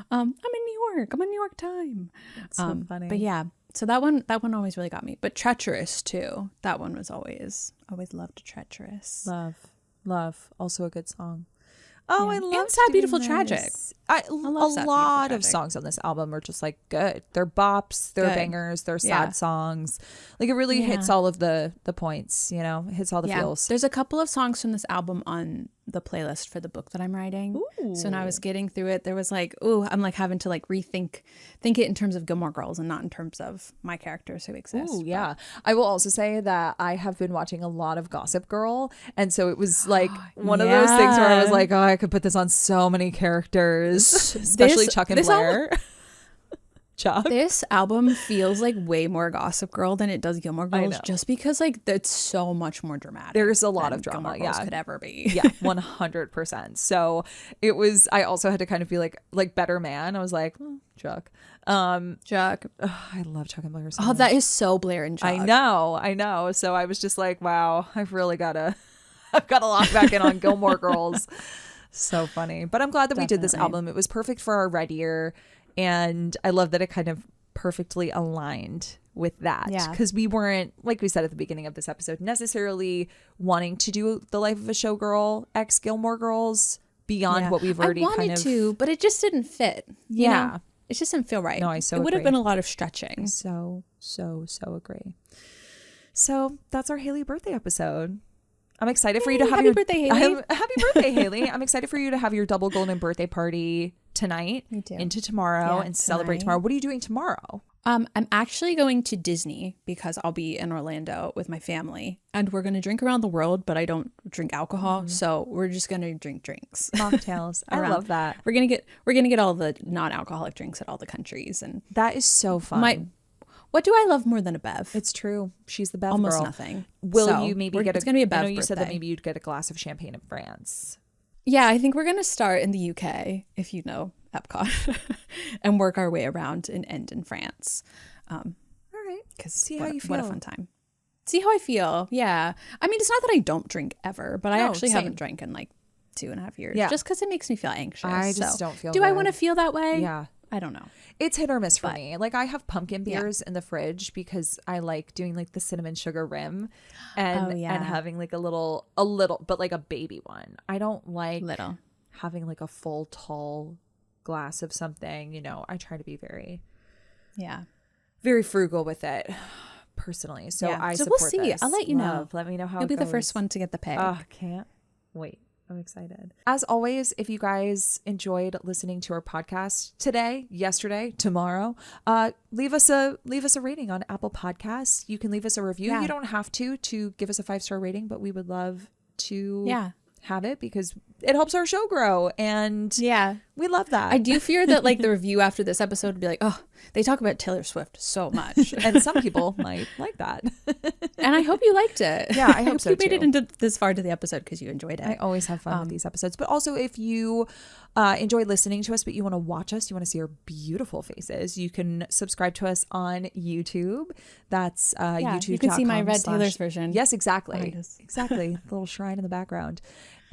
I'm in New York. I'm in New York time. It's so funny. But yeah, so that one always really got me. But Treacherous too. That one was always loved Treacherous. Love. Also a good song. Oh, Yeah. I love And Sad, Beautiful, Tragic. A love Sad, lot Beautiful, of Tragic. songs on this album are just like good. They're bops, they're Good. bangers, they're sad Yeah. songs. Like it really hits all of the points, you know, it hits all the feels. There's a couple of songs from this album on the playlist for the book that I'm writing. Ooh. So when I was getting through it, there was like, I'm like having to like think it in terms of Gilmore Girls and not in terms of my characters who exist. Ooh, yeah. I will also say that I have been watching a lot of Gossip Girl. And so it was like one of those things where I was like, oh, I could put this on so many characters, especially Chuck and Blair. Chuck. This album feels like way more Gossip Girl than it does Gilmore I Girls, know. just because like it's so much more dramatic. There's a lot of than drama, Gilmore Girls yeah. could ever be. Yeah, 100%. So I also had to kind of be like Better Man. I was like, Chuck. Chuck. I love Chuck and Blair so Oh, much. that is so Blair and Chuck. I know. So I was just like, wow, I've got to lock back in on Gilmore Girls. So funny. But I'm glad that we did this Definitely. album. It was perfect for our Red Year. And I love that it kind of perfectly aligned with that. Yeah. Because we weren't, like we said at the beginning of this episode, necessarily wanting to do the life of a showgirl ex Gilmore Girls beyond what we've already I wanted kind of to, but it just didn't fit. you Yeah. know? It just didn't feel right. No, I so It would have agree. been a lot of stretching. So agree. So that's our Haley birthday episode. I'm excited for you to have happy birthday, Haley. Happy birthday, Haley. I'm excited for you to have your double golden birthday party tonight Me too. into tomorrow Yeah, and celebrate tonight. tomorrow. What are you doing tomorrow? I'm actually going to Disney because I'll be in Orlando with my family, and we're going to drink around the world, but I don't drink alcohol, so we're just going to drink drinks. Mocktails. I Around. love that. We're gonna get all the non-alcoholic drinks at all the countries, and That is so fun. what do I love more than a bev? It's true. She's the Bev Almost girl. nothing. Will So, you maybe get it's gonna be a Bev I know you said that birthday. maybe you'd get a glass of champagne in France. Yeah, I think we're gonna start in the UK, if you know Epcot, and work our way around and end in France. All right. Because See how you What a feel. fun time. See how I feel. Yeah. I mean, it's not that I don't drink ever, but I No, actually same. haven't drank in like 2.5 years. Yeah. Just because it makes me feel anxious. I just So, don't feel Do I good. want to feel that way? Yeah. I don't know. It's hit or miss for me. Like I have pumpkin beers in the fridge because I like doing like the cinnamon sugar rim and having like a little but like a baby one. I don't like Little. having like a full tall glass of something, you know. I try to be very Yeah. very frugal with it personally. So Yeah. I So support we'll see. this. I'll let you know. Let me know how You'll it be the goes. first one to get the peg. Oh, can't wait. I'm excited. As always, if you guys enjoyed listening to our podcast today, yesterday, tomorrow, leave us a rating on Apple Podcasts. You can leave us a review. Yeah. You don't have to give us a 5-star rating, but we would love to have it because it helps our show grow, and Yeah. we love that. I do fear that like the review after this episode would be like, oh, they talk about Taylor Swift so much. And some people might like that. And I hope you liked it. Yeah, I hope so you made it too. into this far to the episode because you enjoyed it. I always have fun with these episodes. But also, if you enjoy listening to us, but you want to watch us, you want to see our beautiful faces, you can subscribe to us on YouTube. That's YouTube. You can see my Red Taylor's version. Yes, exactly. behind us. Exactly. The little shrine in the background.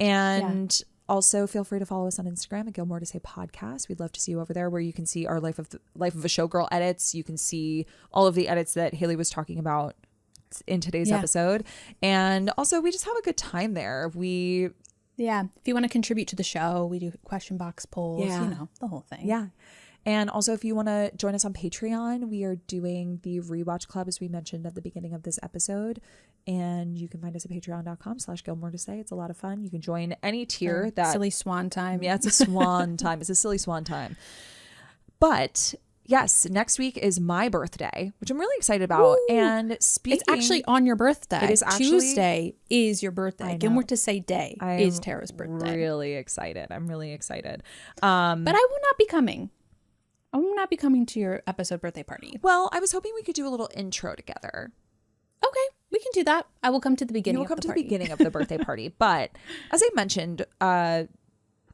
And also feel free to follow us on Instagram at Gilmore to Say Podcast. We'd love to see you over there where you can see our Life of a Showgirl edits. You can see all of the edits that Haley was talking about in today's episode. And also we just have a good time there. Yeah. If you want to contribute to the show, we do question box polls, you know, the whole thing. Yeah. And also, if you want to join us on Patreon, we are doing the Rewatch Club, as we mentioned at the beginning of this episode. And you can find us at patreon.com/Gilmore to Say. It's a lot of fun. You can join any tier that... Silly swan time. Yeah, it's a swan time. It's a silly swan time. But... yes, next week is my birthday, which I'm really excited about. Woo! And speaking... It's actually on your birthday. It is actually... Tuesday is your birthday. I know. Gilmore to Say Day I'm is Tara's birthday. really excited. I'm really excited. But I will not be coming. I will not be coming to your episode birthday party. Well, I was hoping we could do a little intro together. Okay, we can do that. I will come to the beginning. You will come of to the the party. beginning of the birthday party. But as I mentioned,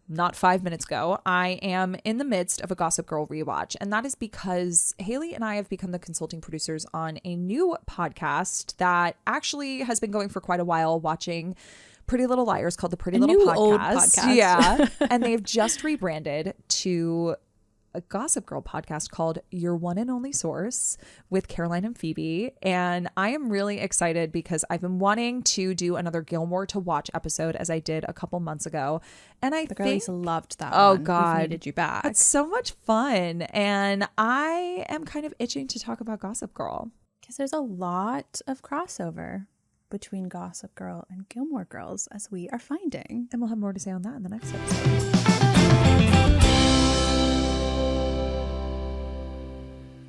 not 5 minutes ago, I am in the midst of a Gossip Girl rewatch. And that is because Haley and I have become the consulting producers on a new podcast that actually has been going for quite a while, watching Pretty Little Liars, called the Pretty Little Podcast. Old podcast. Yeah. And they've just rebranded to a Gossip Girl podcast called Your One and Only Source with Caroline and Phoebe. And I am really excited because I've been wanting to do another Gilmore to Watch episode, as I did a couple months ago. And I the girlies loved that oh one. God, We've needed you back. It's so much fun. And I am kind of itching to talk about Gossip Girl. Because there's a lot of crossover between Gossip Girl and Gilmore Girls, as we are finding. And we'll have more to say on that in the next episode.